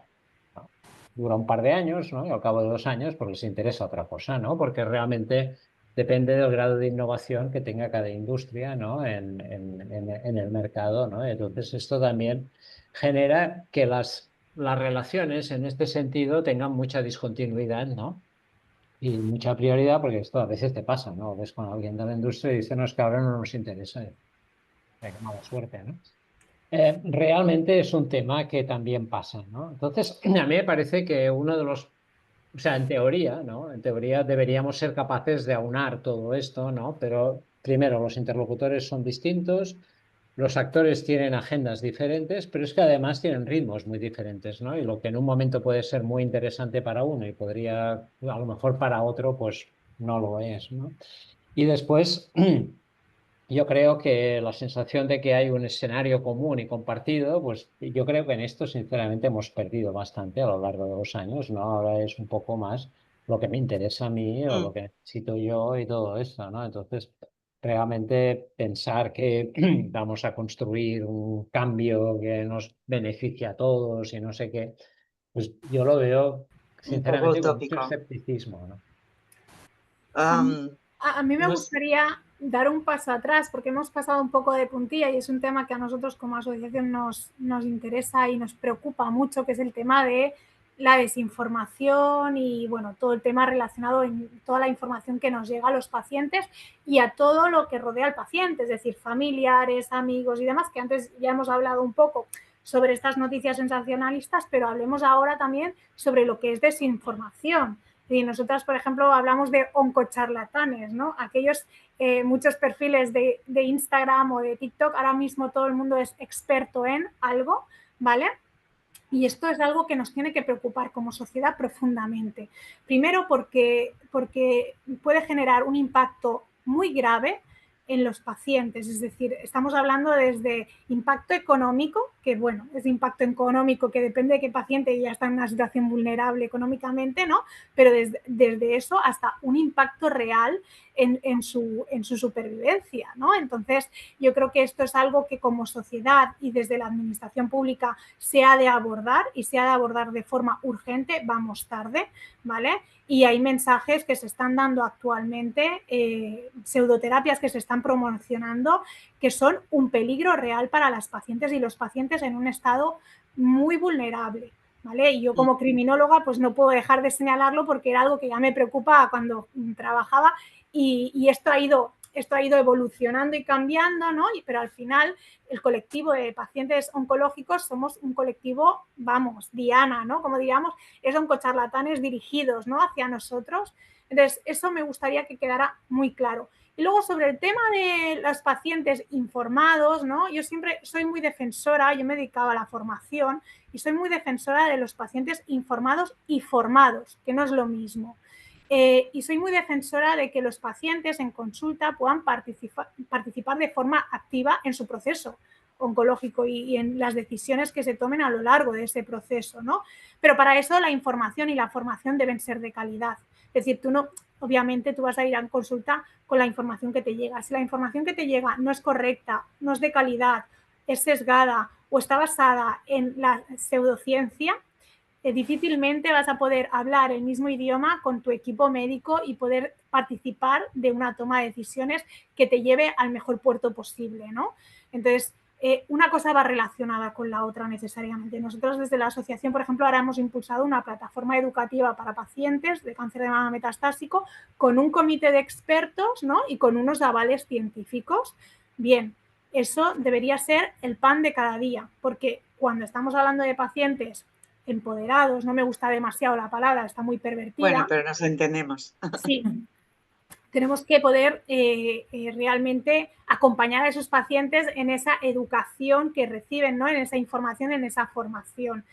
¿no? Dura un par de años, ¿no? Y al cabo de 2 años, pues les interesa otra cosa, ¿no? Porque realmente depende del grado de innovación que tenga cada industria, ¿no? En el mercado, ¿no? Entonces, esto también genera que las relaciones en este sentido tengan mucha discontinuidad, ¿no? Y mucha prioridad, porque esto a veces te pasa, ¿no? Ves con alguien de la industria y dice, no, es que ahora no nos interesa. Qué mala suerte, ¿no? Realmente es un tema que también pasa, ¿no? Entonces, a mí me parece que uno de los, o sea, en teoría, ¿no? En teoría deberíamos ser capaces de aunar todo esto, ¿no? Pero primero, los interlocutores son distintos, los actores tienen agendas diferentes, pero es que además tienen ritmos muy diferentes, ¿no? Y lo que en un momento puede ser muy interesante para uno y podría, a lo mejor para otro, pues no lo es, ¿no? Y después, yo creo que la sensación de que hay un escenario común y compartido, pues yo creo que en esto sinceramente hemos perdido bastante a lo largo de los años, ¿no? Ahora es un poco más lo que me interesa a mí o lo que necesito yo y todo esto, ¿no? Entonces, realmente pensar que vamos a construir un cambio que nos beneficie a todos y no sé qué, pues yo lo veo Un poco sinceramente con mucho utópico. escepticismo, ¿no? A mí me Hemos- gustaría dar un paso atrás porque hemos pasado un poco de puntilla y es un tema que a nosotros como asociación nos interesa y nos preocupa mucho, que es el tema de la desinformación y bueno, todo el tema relacionado en toda la información que nos llega a los pacientes y a todo lo que rodea al paciente, es decir, familiares, amigos y demás, que antes ya hemos hablado un poco sobre estas noticias sensacionalistas, pero hablemos ahora también sobre lo que es desinformación. Y nosotras, por ejemplo, hablamos de oncocharlatanes, ¿no? Aquellos muchos perfiles de Instagram o de TikTok, ahora mismo todo el mundo es experto en algo, ¿vale? Y esto es algo que nos tiene que preocupar como sociedad profundamente. Primero porque puede generar un impacto muy grave en los pacientes, es decir, estamos hablando desde impacto económico, que bueno, es impacto económico que depende de qué paciente ya está en una situación vulnerable económicamente, ¿no? Pero desde eso hasta un impacto real en su supervivencia, ¿no? Entonces, yo creo que esto es algo que como sociedad y desde la administración pública se ha de abordar y se ha de abordar de forma urgente, vamos tarde, ¿vale? Y hay mensajes que se están dando actualmente, pseudoterapias que se están promocionando, que son un peligro real para las pacientes y los pacientes en un estado muy vulnerable. ¿Vale? Y yo como criminóloga pues no puedo dejar de señalarlo porque era algo que ya me preocupaba cuando trabajaba y esto ha ido evolucionando y cambiando, ¿no? Pero al final el colectivo de pacientes oncológicos somos un colectivo, vamos, diana, ¿no? Como digamos, es oncocharlatanes dirigidos, ¿no? Hacia nosotros. Entonces, eso me gustaría que quedara muy claro. Y luego sobre el tema de los pacientes informados, ¿no? Yo siempre soy muy defensora, yo me dedicaba a la formación y soy muy defensora de los pacientes informados y formados, que no es lo mismo. Y soy muy defensora de que los pacientes en consulta puedan participar de forma activa en su proceso oncológico y en las decisiones que se tomen a lo largo de ese proceso, ¿no? Pero para eso la información y la formación deben ser de calidad. Es decir, obviamente tú vas a ir a consulta con la información que te llega. Si la información que te llega no es correcta, no es de calidad, es sesgada o está basada en la pseudociencia, difícilmente vas a poder hablar el mismo idioma con tu equipo médico y poder participar de una toma de decisiones que te lleve al mejor puerto posible, ¿no? Entonces, una cosa va relacionada con la otra necesariamente. Nosotros desde la asociación, por ejemplo, ahora hemos impulsado una plataforma educativa para pacientes de cáncer de mama metastásico con un comité de expertos, ¿no? Y con unos avales científicos. Bien, eso debería ser el pan de cada día, porque cuando estamos hablando de pacientes empoderados, no me gusta demasiado la palabra, está muy pervertida. Bueno, pero nos entendemos. Sí, tenemos que poder realmente acompañar a esos pacientes en esa educación que reciben, ¿no? En esa información, en esa formación.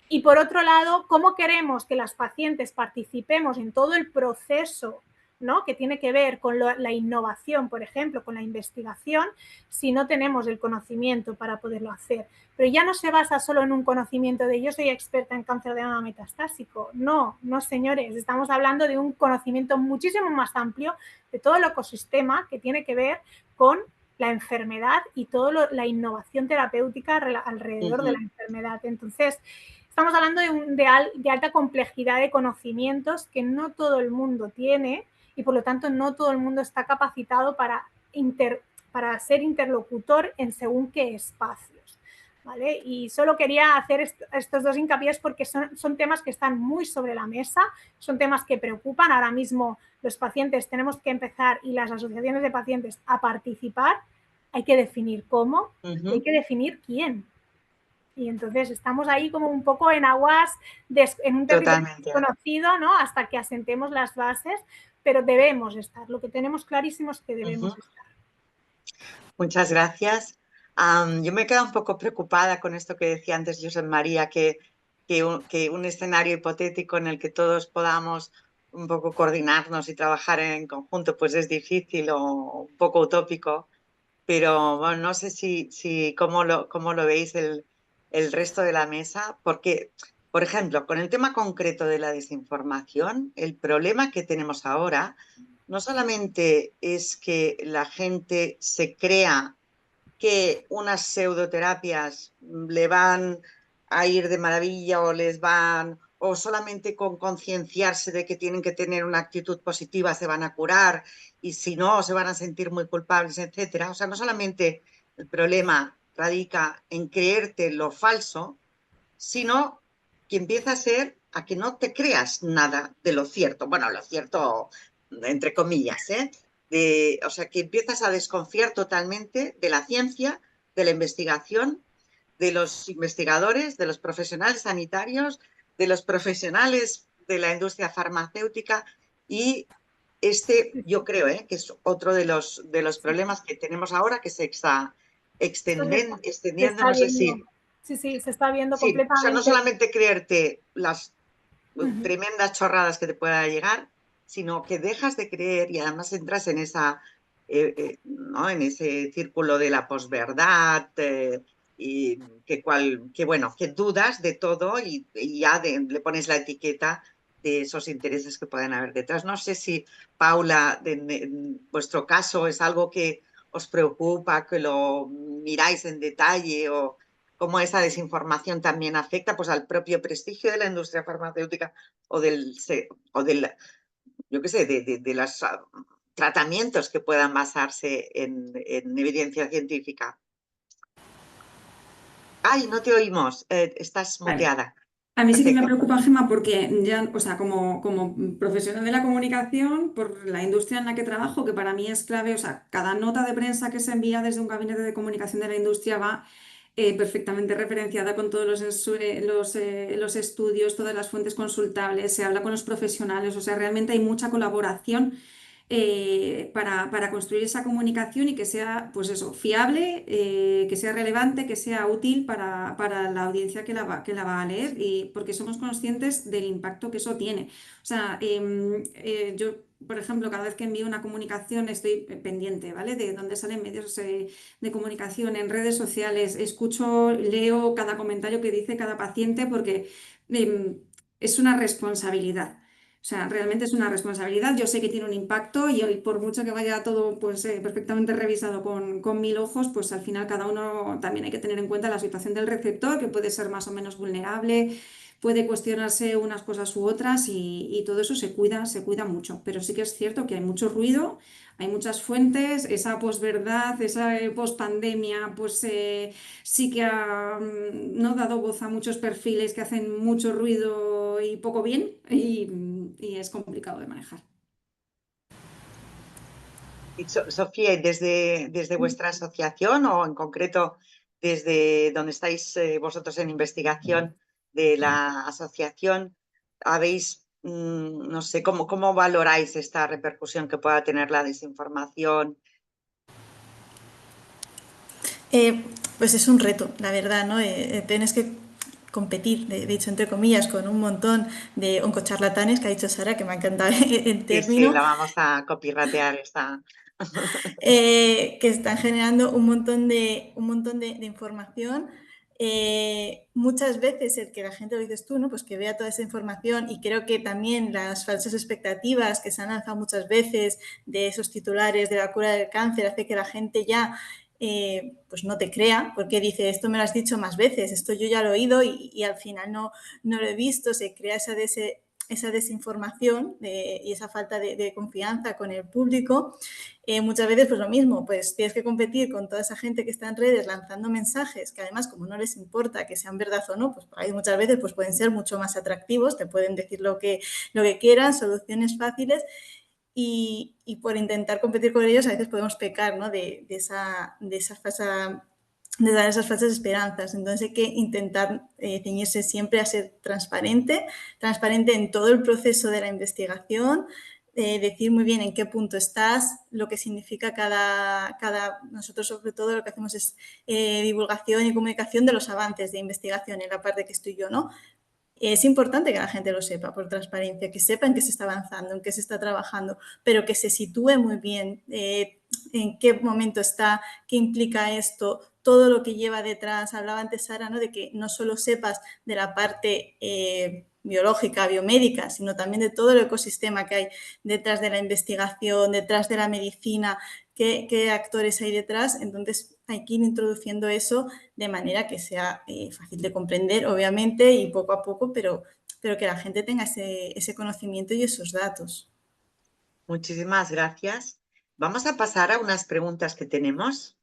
Y por otro lado, ¿cómo queremos que las pacientes participemos en todo el proceso, ¿no? Que tiene que ver con la innovación, por ejemplo, con la investigación, si no tenemos el conocimiento para poderlo hacer? Pero ya no se basa solo en un conocimiento de yo soy experta en cáncer de mama metastásico. No, no, señores, estamos hablando de un conocimiento muchísimo más amplio de todo el ecosistema que tiene que ver con la enfermedad y toda la innovación terapéutica alrededor de la enfermedad. Entonces, estamos hablando de alta complejidad de conocimientos que no todo el mundo tiene y por lo tanto no todo el mundo está capacitado para ser interlocutor en según qué espacios. ¿Vale? Y solo quería hacer estos dos hincapiés porque son temas que están muy sobre la mesa, son temas que preocupan. Ahora mismo los pacientes tenemos que empezar y las asociaciones de pacientes a participar. Hay que definir cómo, hay que definir quién. Y entonces estamos ahí como un poco en aguas, en un territorio desconocido, ¿no? Hasta que asentemos las bases, pero debemos estar. Lo que tenemos clarísimo es que debemos estar. Muchas gracias. Yo me he quedado un poco preocupada con esto que decía antes Josep María, que un escenario hipotético en el que todos podamos un poco coordinarnos y trabajar en conjunto, pues es difícil o un poco utópico, pero bueno, no sé si cómo lo veis el resto de la mesa, porque, por ejemplo, con el tema concreto de la desinformación, el problema que tenemos ahora no solamente es que la gente se crea que unas pseudoterapias le van a ir de maravilla o solamente con concienciarse de que tienen que tener una actitud positiva se van a curar y si no se van a sentir muy culpables, etcétera. O sea, no solamente el problema radica en creerte lo falso, sino que empieza a ser a que no te creas nada de lo cierto. Bueno, lo cierto entre comillas, o sea, que empiezas a desconfiar totalmente de la ciencia, de la investigación, de los investigadores, de los profesionales sanitarios, de los profesionales de la industria farmacéutica y yo creo que es otro de los problemas que tenemos ahora que se está extendiendo, no sé si... Sí, se está viendo sí, completamente. O sea, no solamente creerte las tremendas chorradas que te puedan llegar, sino que dejas de creer y además entras en ¿no? En ese círculo de la posverdad y que dudas de todo y ya le pones la etiqueta de esos intereses que pueden haber detrás. No sé si, Paula, en vuestro caso es algo que os preocupa, que lo miráis en detalle o cómo esa desinformación también afecta pues, al propio prestigio de la industria farmacéutica o del yo qué sé, de los tratamientos que puedan basarse en evidencia científica. Ay, no te oímos, estás muteada. A mí sí que me preocupa, Gemma, porque ya, o sea, como profesional de la comunicación, por la industria en la que trabajo, que para mí es clave, o sea, cada nota de prensa que se envía desde un gabinete de comunicación de la industria va perfectamente referenciada con todos los estudios, todas las fuentes consultables, se habla con los profesionales, o sea, realmente hay mucha colaboración para construir esa comunicación y que sea, pues eso, fiable, que sea relevante, que sea útil para la audiencia que la va a leer, y porque somos conscientes del impacto que eso tiene. O sea, yo, por ejemplo, cada vez que envío una comunicación estoy pendiente, ¿vale? De dónde salen medios de comunicación, en redes sociales, escucho, leo cada comentario que dice cada paciente porque es una responsabilidad. O O sea, realmente es una responsabilidad. Yo sé que tiene un impacto y hoy, por mucho que vaya todo pues, perfectamente revisado con 1000 ojos, pues al final cada uno también hay que tener en cuenta la situación del receptor, que puede ser más o menos vulnerable, puede cuestionarse unas cosas u otras y todo eso se cuida mucho. Pero sí que es cierto que hay mucho ruido, hay muchas fuentes, esa posverdad, esa pospandemia, pues sí que ha no dado voz a muchos perfiles que hacen mucho ruido y poco bien y es complicado de manejar. Y Sofía, ¿y desde vuestra asociación o en concreto desde donde estáis vosotros en investigación de la asociación, habéis, no sé, cómo valoráis esta repercusión que pueda tener la desinformación? Pues es un reto, la verdad, ¿no? Tienes que competir, de hecho, entre comillas, con un montón de oncocharlatanes, que ha dicho Sara, que me ha encantado el Sí, término, la vamos a copyratear esta. que están generando un montón de información. Muchas veces el que la gente, lo dices tú, ¿no? Pues que vea toda esa información, y creo que también las falsas expectativas que se han lanzado muchas veces de esos titulares de la cura del cáncer hace que la gente ya pues no te crea, porque dice, esto me lo has dicho más veces, esto yo ya lo he oído y al final no lo he visto. Se crea esa desinformación y esa falta de confianza con el público. Muchas veces pues lo mismo, pues tienes que competir con toda esa gente que está en redes lanzando mensajes que además, como no les importa que sean verdad o no, pues hay muchas veces pues pueden ser mucho más atractivos, te pueden decir lo que quieran, soluciones fáciles, y por intentar competir con ellos a veces podemos pecar, ¿no? de dar esas falsas esperanzas. Entonces hay que intentar ceñirse siempre a ser transparente en todo el proceso de la investigación, decir muy bien en qué punto estás, lo que significa nosotros sobre todo lo que hacemos es divulgación y comunicación de los avances de investigación en la parte que estoy yo, ¿no? Es importante que la gente lo sepa por transparencia, que sepa en qué se está avanzando, en qué se está trabajando, pero que se sitúe muy bien en qué momento está, qué implica esto, todo lo que lleva detrás. Hablaba antes Sara, ¿no? De que no solo sepas de la parte biológica, biomédica, sino también de todo el ecosistema que hay detrás de la investigación, detrás de la medicina, qué actores hay detrás. Entonces hay que ir introduciendo eso de manera que sea fácil de comprender, obviamente, y poco a poco, pero que la gente tenga ese conocimiento y esos datos. Muchísimas gracias. Vamos a pasar a unas preguntas que tenemos.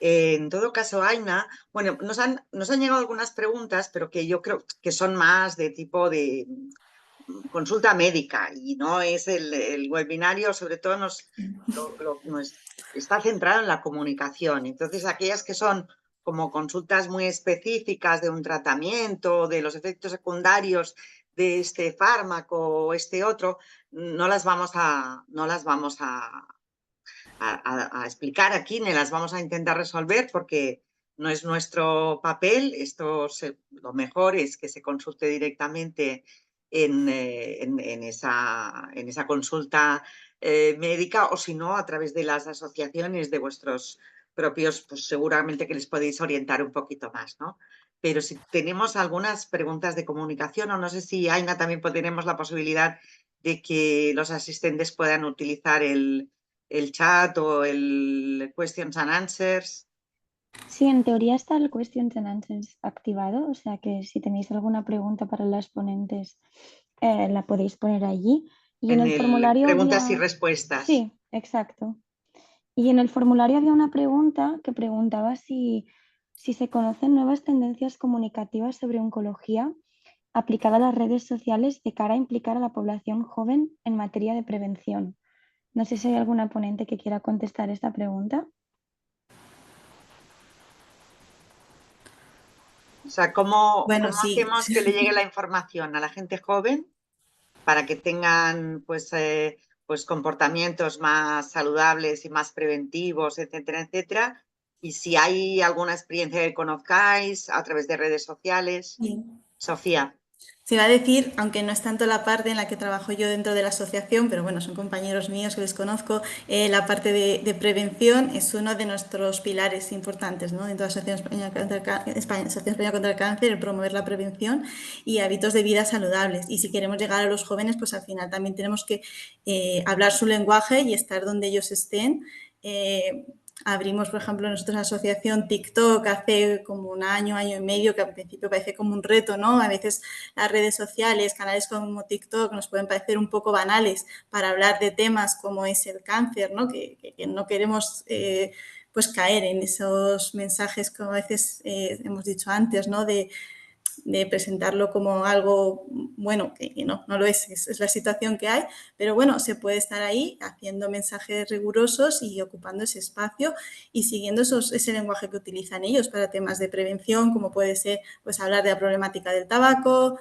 En todo caso, Aina, bueno, nos han llegado algunas preguntas, pero que yo creo que son más de tipo de consulta médica, y no es el webinario, sobre todo está centrado en la comunicación. Entonces, aquellas que son como consultas muy específicas de un tratamiento, de los efectos secundarios de este fármaco o este otro, no las vamos a explicar aquí, ni las vamos a intentar resolver, porque no es nuestro papel. Lo mejor es que se consulte directamente en esa consulta médica, o si no, a través de las asociaciones de vuestros propios, pues seguramente que les podéis orientar un poquito más, ¿no? Pero si tenemos algunas preguntas de comunicación, o no sé si, Aina, también tenemos la posibilidad de que los asistentes puedan utilizar el chat o el questions and answers. Sí, en teoría está el Questions and Answers activado, o sea que si tenéis alguna pregunta para las ponentes, la podéis poner allí. Y en el formulario preguntas y había... respuestas. Sí, exacto. Y en el formulario había una pregunta que preguntaba si se conocen nuevas tendencias comunicativas sobre oncología aplicada a las redes sociales de cara a implicar a la población joven en materia de prevención. No sé si hay alguna ponente que quiera contestar esta pregunta. O sea, ¿cómo Sí. hacemos que le llegue la información a la gente joven para que tengan pues comportamientos más saludables y más preventivos, etcétera, etcétera? Y si hay alguna experiencia que conozcáis a través de redes sociales. Sí. Sofía. Se va a decir, aunque no es tanto la parte en la que trabajo yo dentro de la asociación, pero bueno, son compañeros míos que les conozco, la parte de prevención es uno de nuestros pilares importantes, ¿no? Dentro de la Asociación Española contra el Cáncer, el promover la prevención y hábitos de vida saludables. Y si queremos llegar a los jóvenes, pues al final también tenemos que hablar su lenguaje y estar donde ellos estén. Abrimos, por ejemplo, nosotros la asociación TikTok hace como un año y medio, que al principio parece como un reto, ¿no? A veces las redes sociales, canales como TikTok nos pueden parecer un poco banales para hablar de temas como es el cáncer, ¿no? Que no queremos pues caer en esos mensajes como a veces hemos dicho antes, ¿no? De presentarlo como algo bueno, que no lo es la situación que hay, pero bueno, se puede estar ahí haciendo mensajes rigurosos y ocupando ese espacio y siguiendo ese lenguaje que utilizan ellos para temas de prevención, como puede ser pues hablar de la problemática del tabaco,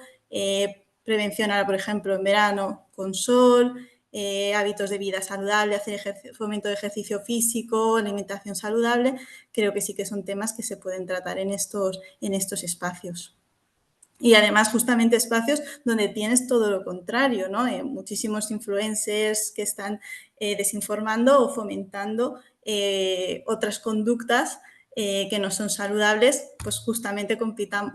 prevención ahora, por ejemplo, en verano con sol, hábitos de vida saludable, hacer fomento de ejercicio físico, alimentación saludable. Creo que sí que son temas que se pueden tratar en estos espacios. Y además justamente espacios donde tienes todo lo contrario, ¿no? Muchísimos influencers que están desinformando o fomentando otras conductas que no son saludables, pues justamente compitamos,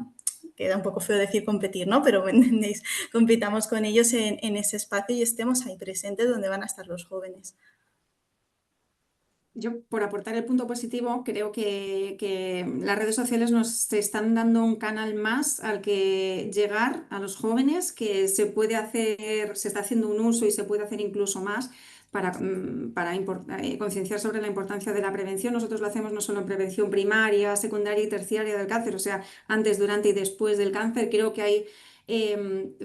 queda un poco feo decir competir, ¿no? Pero ¿me entendéis? Compitamos con ellos en ese espacio y estemos ahí presentes donde van a estar los jóvenes. Yo, por aportar el punto positivo, creo que las redes sociales nos están dando un canal más al que llegar a los jóvenes, que se puede hacer, se está haciendo un uso y se puede hacer incluso más para concienciar sobre la importancia de la prevención. Nosotros lo hacemos no solo en prevención primaria, secundaria y terciaria del cáncer, o sea, antes, durante y después del cáncer. Creo que hay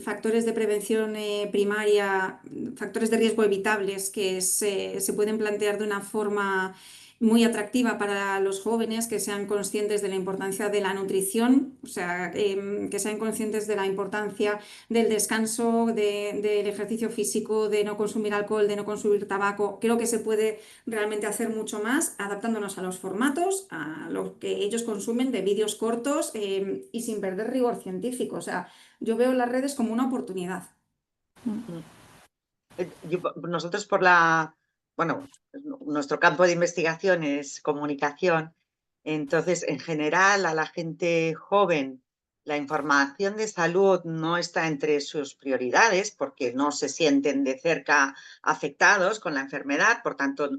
factores de prevención primaria, factores de riesgo evitables que se pueden plantear de una forma muy atractiva para los jóvenes, que sean conscientes de la importancia de la nutrición, o sea, que sean conscientes de la importancia del descanso, del ejercicio físico, de no consumir alcohol, de no consumir tabaco. Creo que se puede realmente hacer mucho más adaptándonos a los formatos, a lo que ellos consumen de vídeos cortos y sin perder rigor científico. O sea, yo veo las redes como una oportunidad. Nosotros nuestro campo de investigación es comunicación, entonces en general a la gente joven la información de salud no está entre sus prioridades porque no se sienten de cerca afectados con la enfermedad, por tanto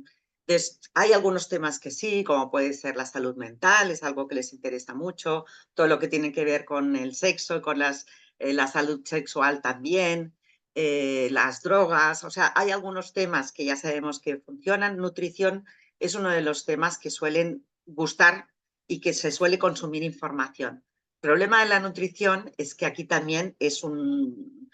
hay algunos temas que sí, como puede ser la salud mental, es algo que les interesa mucho, todo lo que tiene que ver con el sexo, con la salud sexual también. Las drogas, o sea, hay algunos temas que ya sabemos que funcionan. Nutrición es uno de los temas que suelen gustar y que se suele consumir información. El problema de la nutrición es que aquí también es un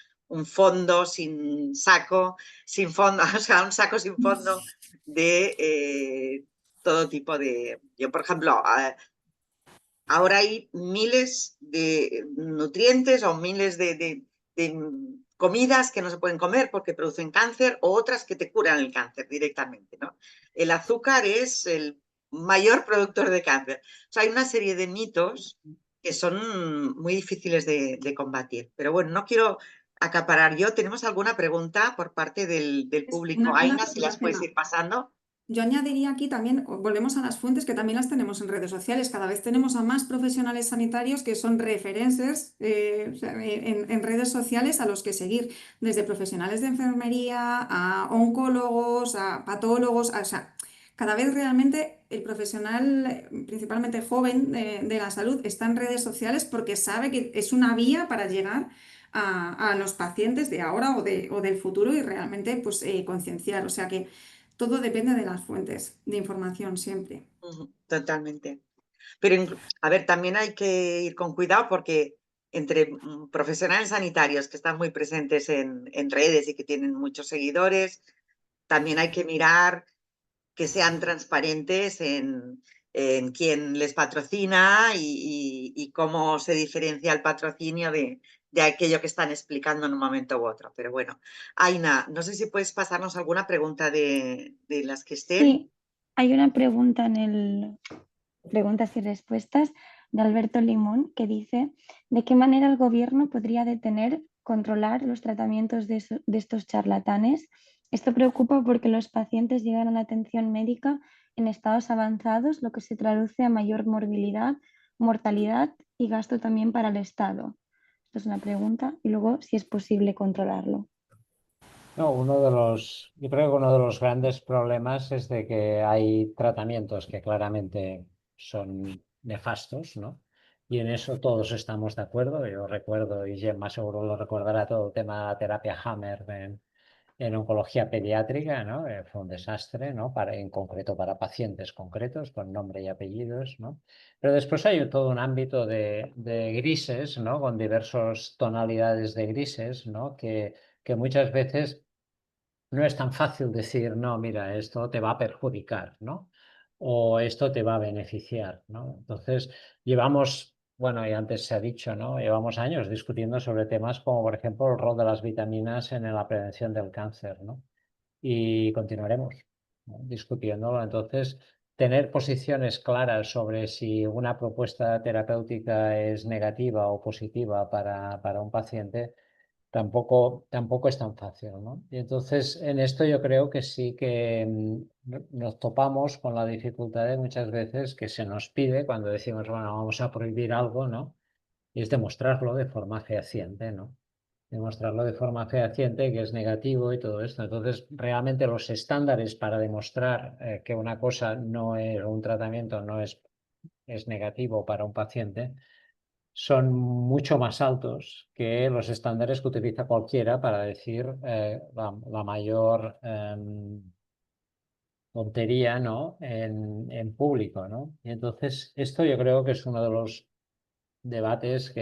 fondo sin saco, sin fondo, o sea, un saco sin fondo de todo tipo de... Yo, por ejemplo, ahora hay miles de nutrientes o miles de comidas que no se pueden comer porque producen cáncer o otras que te curan el cáncer directamente, ¿no? El azúcar es el mayor productor de cáncer. O sea, hay una serie de mitos que son muy difíciles de combatir. Pero bueno, no quiero acaparar yo. ¿Tenemos alguna pregunta por parte del público? Aina, si las puedes ir pasando. Yo añadiría aquí también, volvemos a las fuentes que también las tenemos en redes sociales. Cada vez tenemos a más profesionales sanitarios que son referencias en redes sociales a los que seguir, desde profesionales de enfermería a oncólogos, a patólogos, o sea, cada vez realmente el profesional, principalmente joven de la salud, está en redes sociales porque sabe que es una vía para llegar a los pacientes de ahora o del futuro y realmente pues, concienciar. O sea que todo depende de las fuentes de información siempre. Totalmente. Pero, a ver, también hay que ir con cuidado porque entre profesionales sanitarios que están muy presentes en redes y que tienen muchos seguidores, también hay que mirar que sean transparentes en quién les patrocina y cómo se diferencia el patrocinio de aquello que están explicando en un momento u otro. Pero bueno, Aina, no sé si puedes pasarnos alguna pregunta de las que estén. Sí, hay una pregunta en el preguntas y respuestas. de Alberto Limón, que dice: ¿de qué manera el gobierno podría detener, controlar los tratamientos de estos charlatanes? Esto preocupa porque los pacientes llegan a la atención médica en estados avanzados, lo que se traduce a mayor morbilidad, mortalidad y gasto también para el Estado. Esto es una pregunta. Y luego, si es posible controlarlo. No, yo creo que uno de los grandes problemas es de que hay tratamientos que claramente son nefastos, ¿no? Y en eso todos estamos de acuerdo. Yo recuerdo, y Gemma seguro lo recordará, todo el tema de la terapia Hammer en oncología pediátrica, ¿no? Fue un desastre, ¿no? En concreto para pacientes concretos, con nombre y apellidos, ¿no? Pero después hay todo un ámbito de grises, ¿no? Con diversas tonalidades de grises, ¿no? Que muchas veces no es tan fácil decir, no, mira, esto te va a perjudicar, ¿no? O esto te va a beneficiar, ¿no? Entonces, bueno, y antes se ha dicho, ¿no? Llevamos años discutiendo sobre temas como, por ejemplo, el rol de las vitaminas en la prevención del cáncer, ¿no? Y continuaremos, ¿no? Discutiéndolo. Entonces, tener posiciones claras sobre si una propuesta terapéutica es negativa o positiva para un paciente tampoco es tan fácil, ¿no? Y entonces en esto yo creo que sí que nos topamos con la dificultad de muchas veces que se nos pide cuando decimos, bueno, vamos a prohibir algo, ¿no? Y es demostrarlo de forma fehaciente, ¿no? Demostrarlo de forma fehaciente que es negativo y todo esto. Entonces, realmente los estándares para demostrar que una cosa no es, un tratamiento no es negativo para un paciente, son mucho más altos que los estándares que utiliza cualquiera para decir la mayor tontería, ¿no? En público, ¿no? Y entonces esto yo creo que es uno de los debates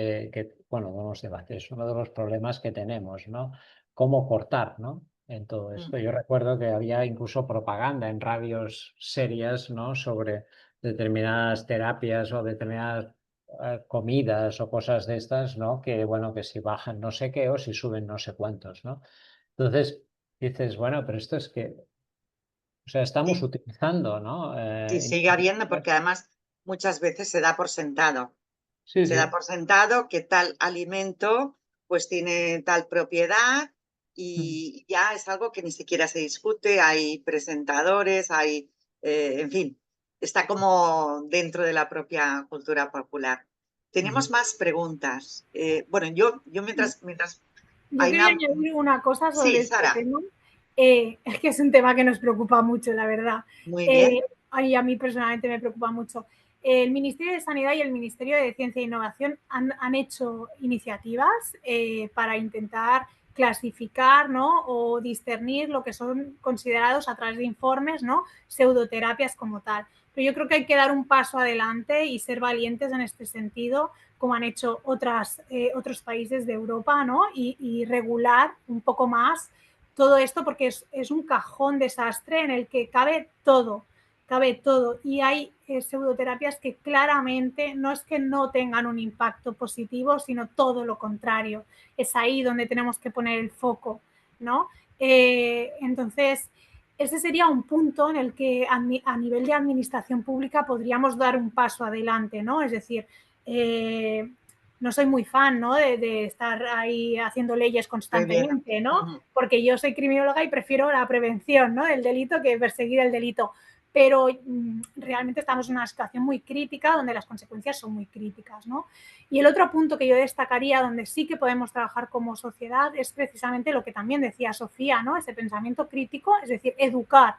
bueno, no los debates, uno de los problemas que tenemos, ¿no? Cómo cortar, ¿no? En todo esto. Yo recuerdo que había incluso propaganda en radios serias, ¿no? Sobre determinadas terapias o determinadas comidas o cosas de estas, ¿no? Que, bueno, que si bajan no sé qué o si suben no sé cuántos, ¿no? Entonces dices, bueno, pero esto es que, o sea, estamos Sí, utilizando, ¿no? sí, sigue habiendo, porque además muchas veces se da por sentado. Sí, Se da sí. por sentado que tal alimento pues tiene tal propiedad y ya es algo que ni siquiera se discute, hay presentadores, en fin, está como dentro de la propia cultura popular. Tenemos más preguntas. Bueno, yo mientras Yo quería Aina, añadir una cosa sobre sí, este Sara, tema. Es que es un tema que nos preocupa mucho, la verdad. muy bien. Y a mí personalmente me preocupa mucho. El Ministerio de Sanidad y el Ministerio de Ciencia e Innovación han hecho iniciativas para intentar clasificar, ¿no? O discernir lo que son considerados a través de informes, ¿no? Pseudoterapias como tal. Pero yo creo que hay que dar un paso adelante y ser valientes en este sentido, como han hecho otros países de Europa, ¿no? Y regular un poco más todo esto, porque es un cajón desastre en el que cabe todo. Y hay pseudoterapias que claramente no es que no tengan un impacto positivo, sino todo lo contrario. Es ahí donde tenemos que poner el foco, ¿no? Entonces, ese sería un punto en el que a nivel de administración pública podríamos dar un paso adelante, ¿no? Es decir, no soy muy fan, ¿no? De estar ahí haciendo leyes constantemente, ¿no? Porque yo soy criminóloga y prefiero la prevención, ¿no? Del delito que perseguir el delito. Pero realmente estamos en una situación muy crítica donde las consecuencias son muy críticas, ¿no? Y el otro punto que yo destacaría donde sí que podemos trabajar como sociedad es precisamente lo que también decía Sofía, ¿no? Ese pensamiento crítico, es decir, educar.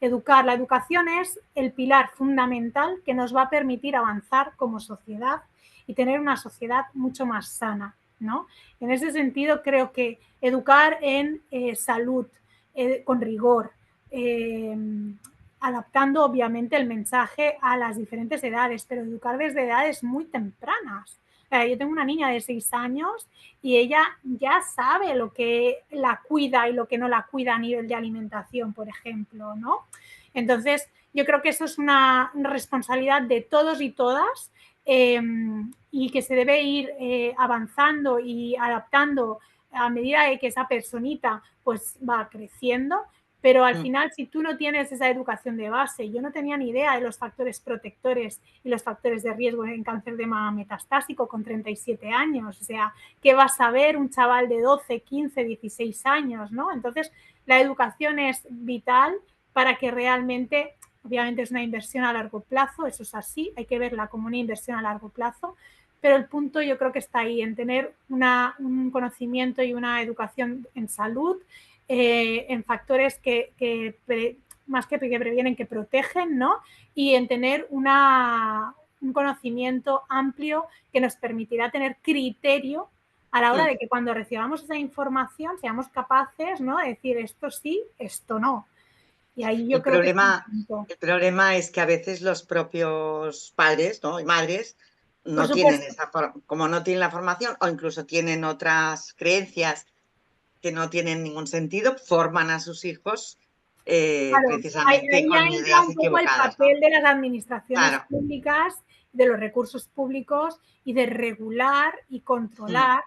La educación es el pilar fundamental que nos va a permitir avanzar como sociedad y tener una sociedad mucho más sana, ¿no? En ese sentido, creo que educar en salud, con rigor, adaptando obviamente el mensaje a las diferentes edades, pero educar desde edades muy tempranas. Yo tengo una niña de 6 años y ella ya sabe lo que la cuida y lo que no la cuida a nivel de alimentación, por ejemplo, ¿no? Entonces, yo creo que eso es una responsabilidad de todos y todas, y que se debe ir avanzando y adaptando a medida de que esa personita pues va creciendo, Pero al final, si tú no tienes esa educación de base, yo no tenía ni idea de los factores protectores y los factores de riesgo en cáncer de mama metastásico con 37 años. O sea, ¿qué va a saber un chaval de 12, 15, 16 años, ¿no? Entonces, la educación es vital para que realmente, obviamente es una inversión a largo plazo, eso es así, hay que verla como una inversión a largo plazo, pero el punto yo creo que está ahí, en tener un conocimiento y una educación en salud, en factores más que previenen, que protegen, ¿no? Y en tener un conocimiento amplio que nos permitirá tener criterio a la hora de que cuando recibamos esa información seamos capaces, ¿no?, de decir esto sí, esto no. Y ahí yo creo que el problema es que a veces los propios padres, ¿no?, y madres no tienen como no tienen la formación o incluso tienen otras creencias que no tienen ningún sentido, forman a sus hijos precisamente ahí con entra ideas un poco el equivocadas, papel ¿no? de las administraciones Claro. públicas, de los recursos públicos y de regular y controlar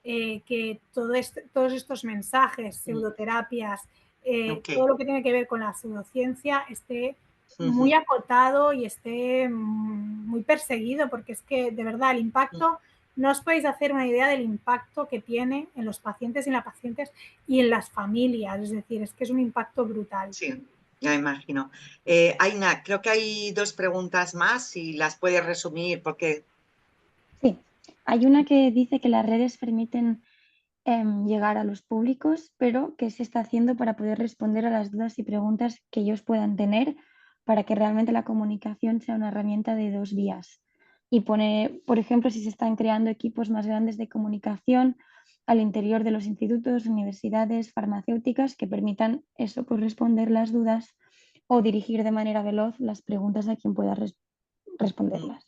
que todos estos mensajes, pseudoterapias, todo lo que tiene que ver con la pseudociencia esté muy acotado y esté muy perseguido, porque es que de verdad el impacto, no os podéis hacer una idea del impacto que tiene en los pacientes y en las pacientes y en las familias, es decir, es que es un impacto brutal. Sí, ya imagino. Aina, creo que hay 2 preguntas más, si las puedes resumir, porque... Sí, hay una que dice que las redes permiten llegar a los públicos, pero ¿qué se está haciendo para poder responder a las dudas y preguntas que ellos puedan tener para que realmente la comunicación sea una herramienta de 2 vías? Y pone, por ejemplo, si se están creando equipos más grandes de comunicación al interior de los institutos, universidades, farmacéuticas que permitan eso, pues responder las dudas o dirigir de manera veloz las preguntas a quien pueda responderlas.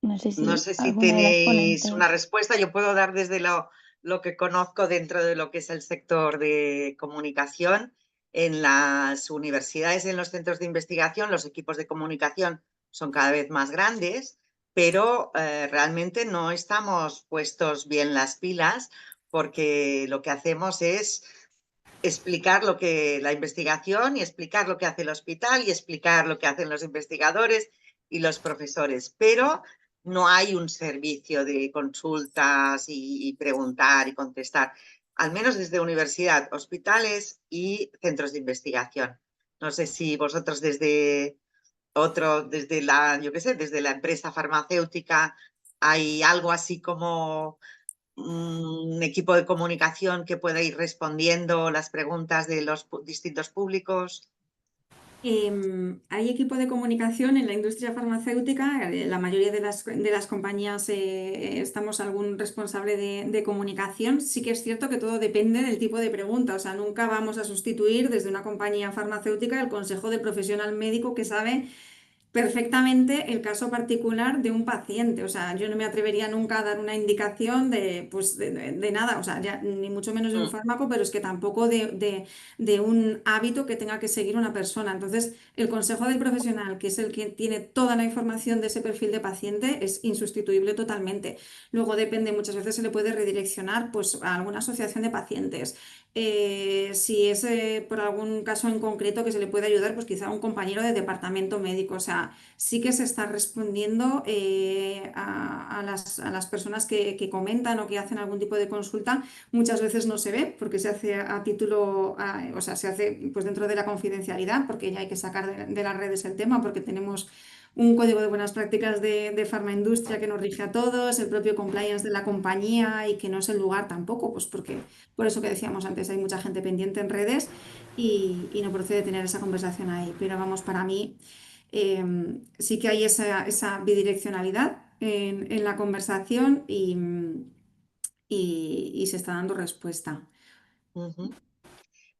No sé si alguna de las tenéis ponentes... una respuesta. Yo puedo dar desde lo que conozco dentro de lo que es el sector de comunicación. En las universidades y en los centros de investigación, los equipos de comunicación son cada vez más grandes, pero realmente no estamos puestos bien las pilas, porque lo que hacemos es explicar lo que la investigación y explicar lo que hace el hospital y explicar lo que hacen los investigadores y los profesores, pero no hay un servicio de consultas y preguntar y contestar, al menos desde universidad, hospitales y centros de investigación. No sé si vosotros desde desde la empresa farmacéutica hay algo así como un equipo de comunicación que pueda ir respondiendo las preguntas de los distintos públicos. Hay equipo de comunicación en la industria farmacéutica. La mayoría de las compañías estamos algún responsable de comunicación. Sí que es cierto que todo depende del tipo de pregunta. O sea, nunca vamos a sustituir desde una compañía farmacéutica el consejo de profesional médico que sabe perfectamente el caso particular de un paciente. O sea, yo no me atrevería nunca a dar una indicación de nada, o sea, ya, ni mucho menos de un fármaco, pero es que tampoco de un hábito que tenga que seguir una persona. Entonces, el consejo del profesional, que es el que tiene toda la información de ese perfil de paciente, es insustituible totalmente. Luego depende, muchas veces se le puede redireccionar pues, a alguna asociación de pacientes. Si es por algún caso en concreto que se le puede ayudar, pues quizá a un compañero de departamento médico. O sea, sí que se está respondiendo a las personas que comentan o que hacen algún tipo de consulta. Muchas veces no se ve porque se hace a título, o sea, se hace pues dentro de la confidencialidad, porque ya hay que sacar de las redes el tema, porque tenemos un código de buenas prácticas de farmaindustria que nos rige a todos, el propio compliance de la compañía, y que no es el lugar tampoco, pues porque por eso que decíamos antes, hay mucha gente pendiente en redes y no procede tener esa conversación ahí. Pero vamos, para mí sí que hay esa bidireccionalidad en la conversación y se está dando respuesta.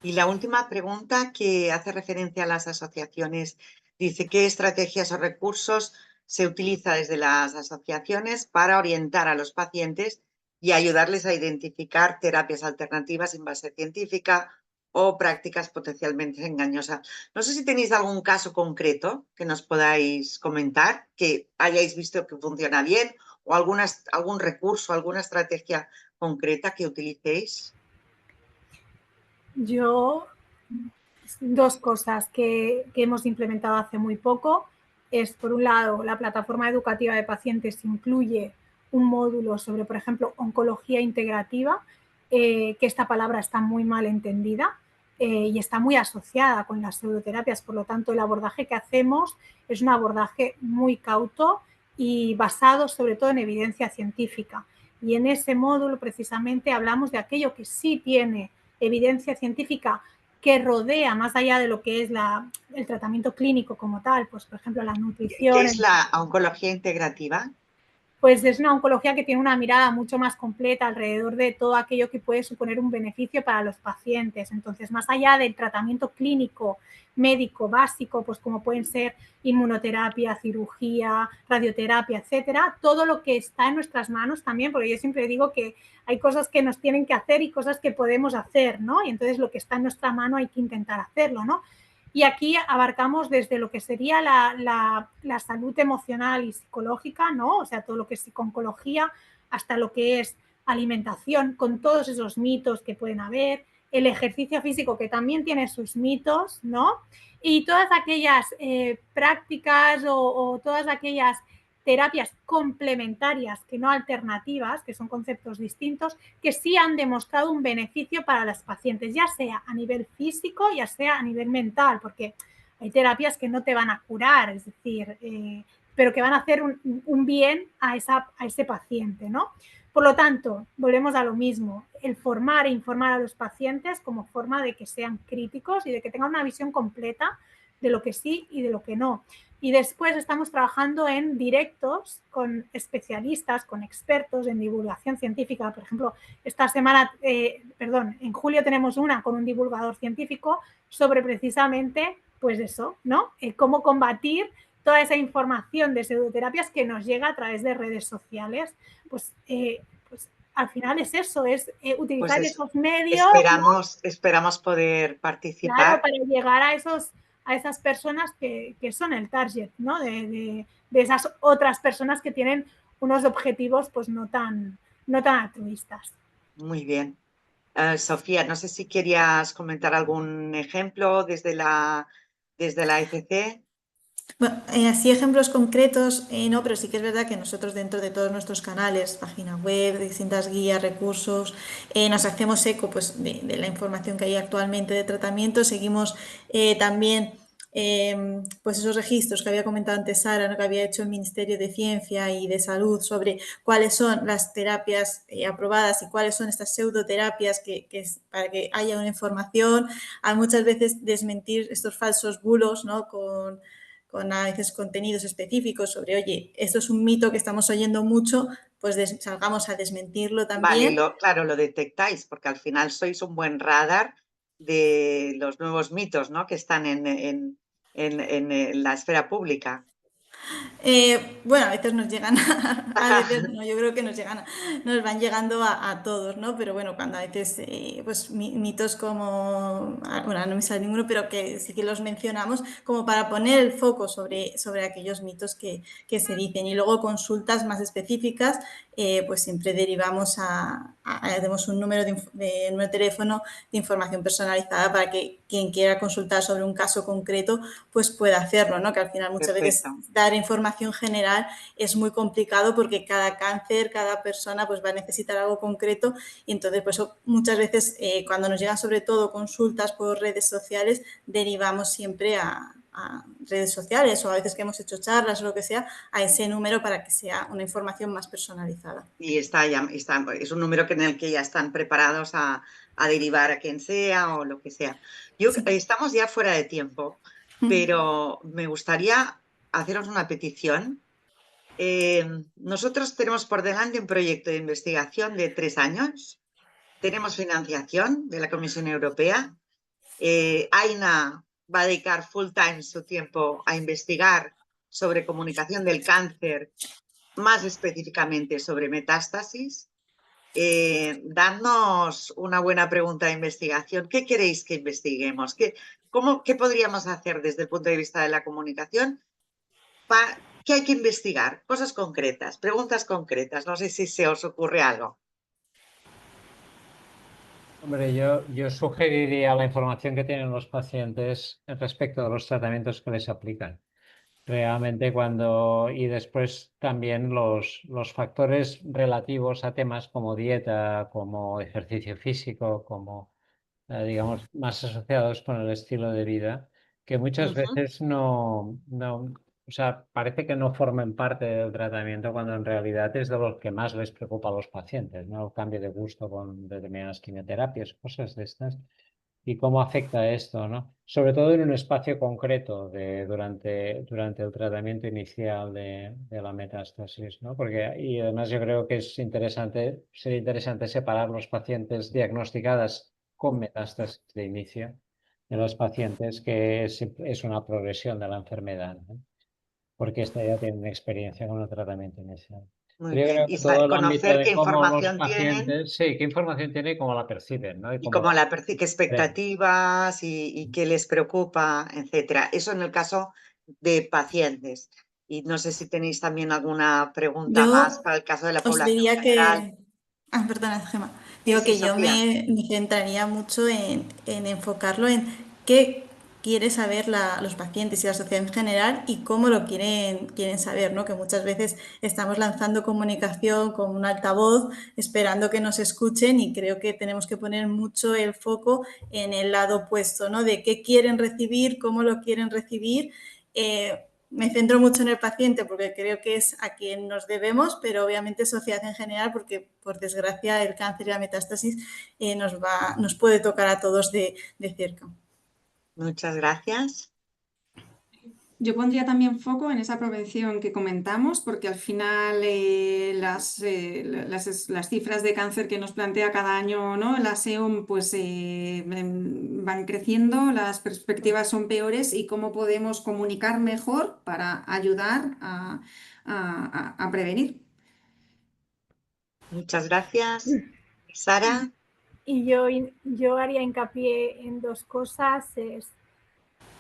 Y la última pregunta, que hace referencia a las asociaciones, dice: ¿qué estrategias o recursos se utiliza desde las asociaciones para orientar a los pacientes y ayudarles a identificar terapias alternativas en base científica o prácticas potencialmente engañosas? No sé si tenéis algún caso concreto que nos podáis comentar, que hayáis visto que funciona bien, o algún recurso, alguna estrategia concreta que utilicéis. Yo, dos cosas que hemos implementado hace muy poco es, por un lado, la plataforma educativa de pacientes incluye un módulo sobre, por ejemplo, oncología integrativa, que esta palabra está muy mal entendida y está muy asociada con las pseudoterapias. Por lo tanto, el abordaje que hacemos es un abordaje muy cauto y basado sobre todo en evidencia científica. Y en ese módulo precisamente hablamos de aquello que sí tiene evidencia científica que rodea más allá de lo que es el tratamiento clínico como tal, pues por ejemplo la nutrición. ¿Qué es la oncología integrativa? Pues es una oncología que tiene una mirada mucho más completa alrededor de todo aquello que puede suponer un beneficio para los pacientes. Entonces, más allá del tratamiento clínico, médico, básico, pues como pueden ser inmunoterapia, cirugía, radioterapia, etcétera, todo lo que está en nuestras manos también, porque yo siempre digo que hay cosas que nos tienen que hacer y cosas que podemos hacer, ¿no? Y entonces lo que está en nuestra mano hay que intentar hacerlo, ¿no? Y aquí abarcamos desde lo que sería la salud emocional y psicológica, ¿no? O sea, todo lo que es oncología, hasta lo que es alimentación, con todos esos mitos que pueden haber, el ejercicio físico, que también tiene sus mitos, ¿no? Y todas aquellas prácticas o todas aquellas terapias complementarias, que no alternativas, que son conceptos distintos, que sí han demostrado un beneficio para los pacientes, ya sea a nivel físico, ya sea a nivel mental, porque hay terapias que no te van a curar, es decir, pero que van a hacer un bien a ese paciente, ¿no? Por lo tanto, volvemos a lo mismo, el formar e informar a los pacientes como forma de que sean críticos y de que tengan una visión completa de lo que sí y de lo que no. Y después estamos trabajando en directos con especialistas, con expertos en divulgación científica. Por ejemplo, esta semana, en julio tenemos una con un divulgador científico sobre precisamente, pues eso, ¿no? Cómo combatir toda esa información de pseudoterapias que nos llega a través de redes sociales. Pues al final es eso, es utilizar Pues esos medios. Esperamos poder participar. Claro, para llegar a esas personas que son el target, ¿no? De esas otras personas que tienen unos objetivos pues no tan altruistas. Muy bien. Sofía, no sé si querías comentar algún ejemplo desde la ECC. Bueno, así ejemplos concretos, no, pero sí que es verdad que nosotros dentro de todos nuestros canales, página web, distintas guías, recursos, nos hacemos eco pues, de la información que hay actualmente de tratamiento. Seguimos también pues esos registros que había comentado antes Sara, ¿no? Que había hecho el Ministerio de Ciencia y de Salud sobre cuáles son las terapias aprobadas y cuáles son estas pseudoterapias para que haya una información. Hay muchas veces desmentir estos falsos bulos, ¿no? Con a veces contenidos específicos sobre, oye, esto es un mito que estamos oyendo mucho, pues salgamos a desmentirlo también. Vale, claro, lo detectáis, porque al final sois un buen radar de los nuevos mitos, ¿no? Que están en la esfera pública. Bueno, a veces nos llegan, a veces no, yo creo que nos van llegando a todos, ¿no? Pero bueno, cuando a veces, pues mitos como, bueno, no me sale ninguno, pero que sí que los mencionamos como para poner el foco sobre aquellos mitos que se dicen. Y luego consultas más específicas, pues siempre derivamos tenemos un número de teléfono de información personalizada para que quien quiera consultar sobre un caso concreto, pues pueda hacerlo, ¿no? Que al final muchas veces dar información general es muy complicado porque cada cáncer, cada persona pues va a necesitar algo concreto y entonces pues muchas veces cuando nos llegan sobre todo consultas por redes sociales derivamos siempre a redes sociales o a veces que hemos hecho charlas o lo que sea, a ese número para que sea una información más personalizada. Y es un número en el que ya están preparados a derivar a quien sea o lo que sea. Estamos ya fuera de tiempo, pero me gustaría haceros una petición. Nosotros tenemos por delante un proyecto de investigación de 3 años. Tenemos financiación de la Comisión Europea. Aina va a dedicar full time su tiempo a investigar sobre comunicación del cáncer, más específicamente sobre metástasis. Dadnos una buena pregunta de investigación. ¿Qué queréis que investiguemos? ¿Qué podríamos hacer desde el punto de vista de la comunicación? ¿Qué hay que investigar? Cosas concretas, preguntas concretas. No sé si se os ocurre algo. Hombre, yo sugeriría la información que tienen los pacientes respecto de los tratamientos que les aplican. Realmente y después también los factores relativos a temas como dieta, como ejercicio físico, como digamos, más asociados con el estilo de vida, que muchas veces o sea, parece que no formen parte del tratamiento cuando en realidad es de lo que más les preocupa a los pacientes, ¿no? El cambio de gusto con determinadas quimioterapias, cosas de estas. Y cómo afecta esto, ¿no? Sobre todo en un espacio concreto durante el tratamiento inicial de la metástasis, ¿no? Y además yo creo que sería interesante separar los pacientes diagnosticadas con metástasis de inicio de los pacientes que es una progresión de la enfermedad, ¿no? Porque esta ya tienen experiencia con el tratamiento inicial. Muy Pero yo bien. creo Y que todo el ámbito conocer qué de cómo los información tienen pacientes, sí, qué información tiene y cómo la perciben, ¿no? y cómo qué creen. expectativas y qué les preocupa, etcétera. Eso en el caso de pacientes. Y no sé si tenéis también alguna pregunta más Yo para el caso de la os población diría general. que... Ah, perdona, Gemma. Sí, Digo sí, que yo Sofía. me centraría mucho en enfocarlo en qué quiere saber los pacientes y la sociedad en general y cómo lo quieren saber, ¿no? Que muchas veces estamos lanzando comunicación con un altavoz esperando que nos escuchen y creo que tenemos que poner mucho el foco en el lado opuesto, ¿no? De qué quieren recibir, cómo lo quieren recibir. Me centro mucho en el paciente porque creo que es a quien nos debemos, pero obviamente sociedad en general porque, por desgracia, el cáncer y la metástasis nos puede tocar a todos de cerca. Muchas gracias. Yo pondría también foco en esa prevención que comentamos, porque al final las cifras de cáncer que nos plantea cada año, ¿no? La SEOM pues van creciendo, las perspectivas son peores y cómo podemos comunicar mejor para ayudar a prevenir. Muchas gracias. Sara. Y yo haría hincapié en dos cosas, es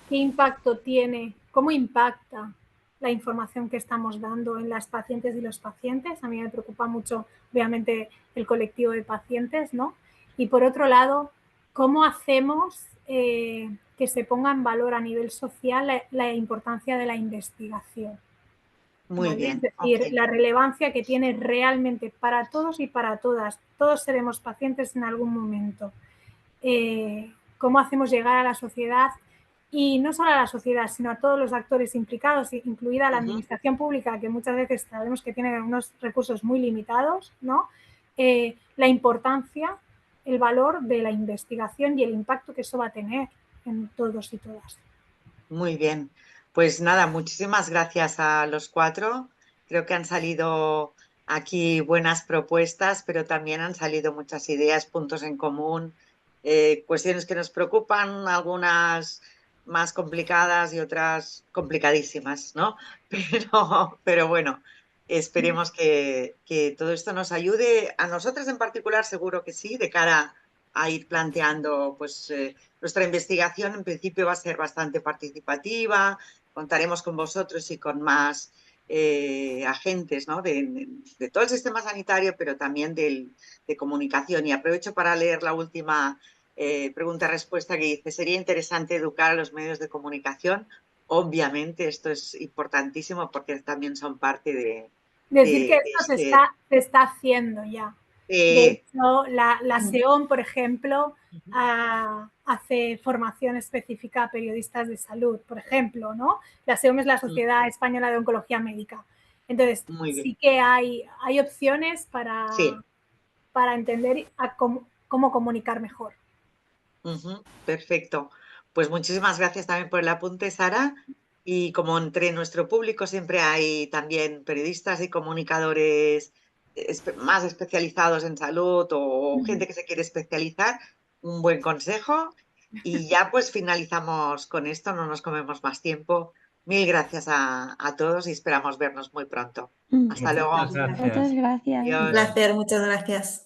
qué impacto tiene, cómo impacta la información que estamos dando en las pacientes y los pacientes. A mí me preocupa mucho, obviamente, el colectivo de pacientes, ¿no? Y por otro lado, cómo hacemos que se ponga en valor a nivel social la importancia de la investigación. Muy ¿Vale? Es bien. decir, Ok. la relevancia que tiene realmente para todos y para todas. Todos seremos pacientes en algún momento. Cómo hacemos llegar a la sociedad, y no solo a la sociedad, sino a todos los actores implicados, incluida la administración pública, que muchas veces sabemos que tiene unos recursos muy limitados, ¿no? La importancia, el valor de la investigación y el impacto que eso va a tener en todos y todas. Muy bien. Pues nada, muchísimas gracias a los cuatro. Creo que han salido aquí buenas propuestas, pero también han salido muchas ideas, puntos en común, cuestiones que nos preocupan, algunas más complicadas y otras complicadísimas, ¿no? Pero bueno, esperemos que todo esto nos ayude. A nosotros en particular seguro que sí, de cara a ir planteando pues nuestra investigación. En principio va a ser bastante participativa, contaremos con vosotros y con más agentes, ¿no? de todo el sistema sanitario, pero también de comunicación. Y aprovecho para leer la última pregunta-respuesta que dice: sería interesante educar a los medios de comunicación. Obviamente esto es importantísimo porque también son parte de Decir que esto este... se está haciendo ya. De hecho, la SEOM, por ejemplo, hace formación específica a periodistas de salud, por ejemplo, ¿no? La SEOM es la Sociedad Española de Oncología Médica. Entonces, sí que hay opciones para entender cómo comunicar mejor. Perfecto. Pues muchísimas gracias también por el apunte, Sara. Y como entre nuestro público siempre hay también periodistas y comunicadores más especializados en salud o gente que se quiere especializar, un buen consejo. Y ya pues finalizamos con esto, no nos comemos más tiempo. Mil gracias a todos y esperamos vernos muy pronto. Hasta luego. Muchas gracias. Muchas gracias. Adiós. Un placer, muchas gracias.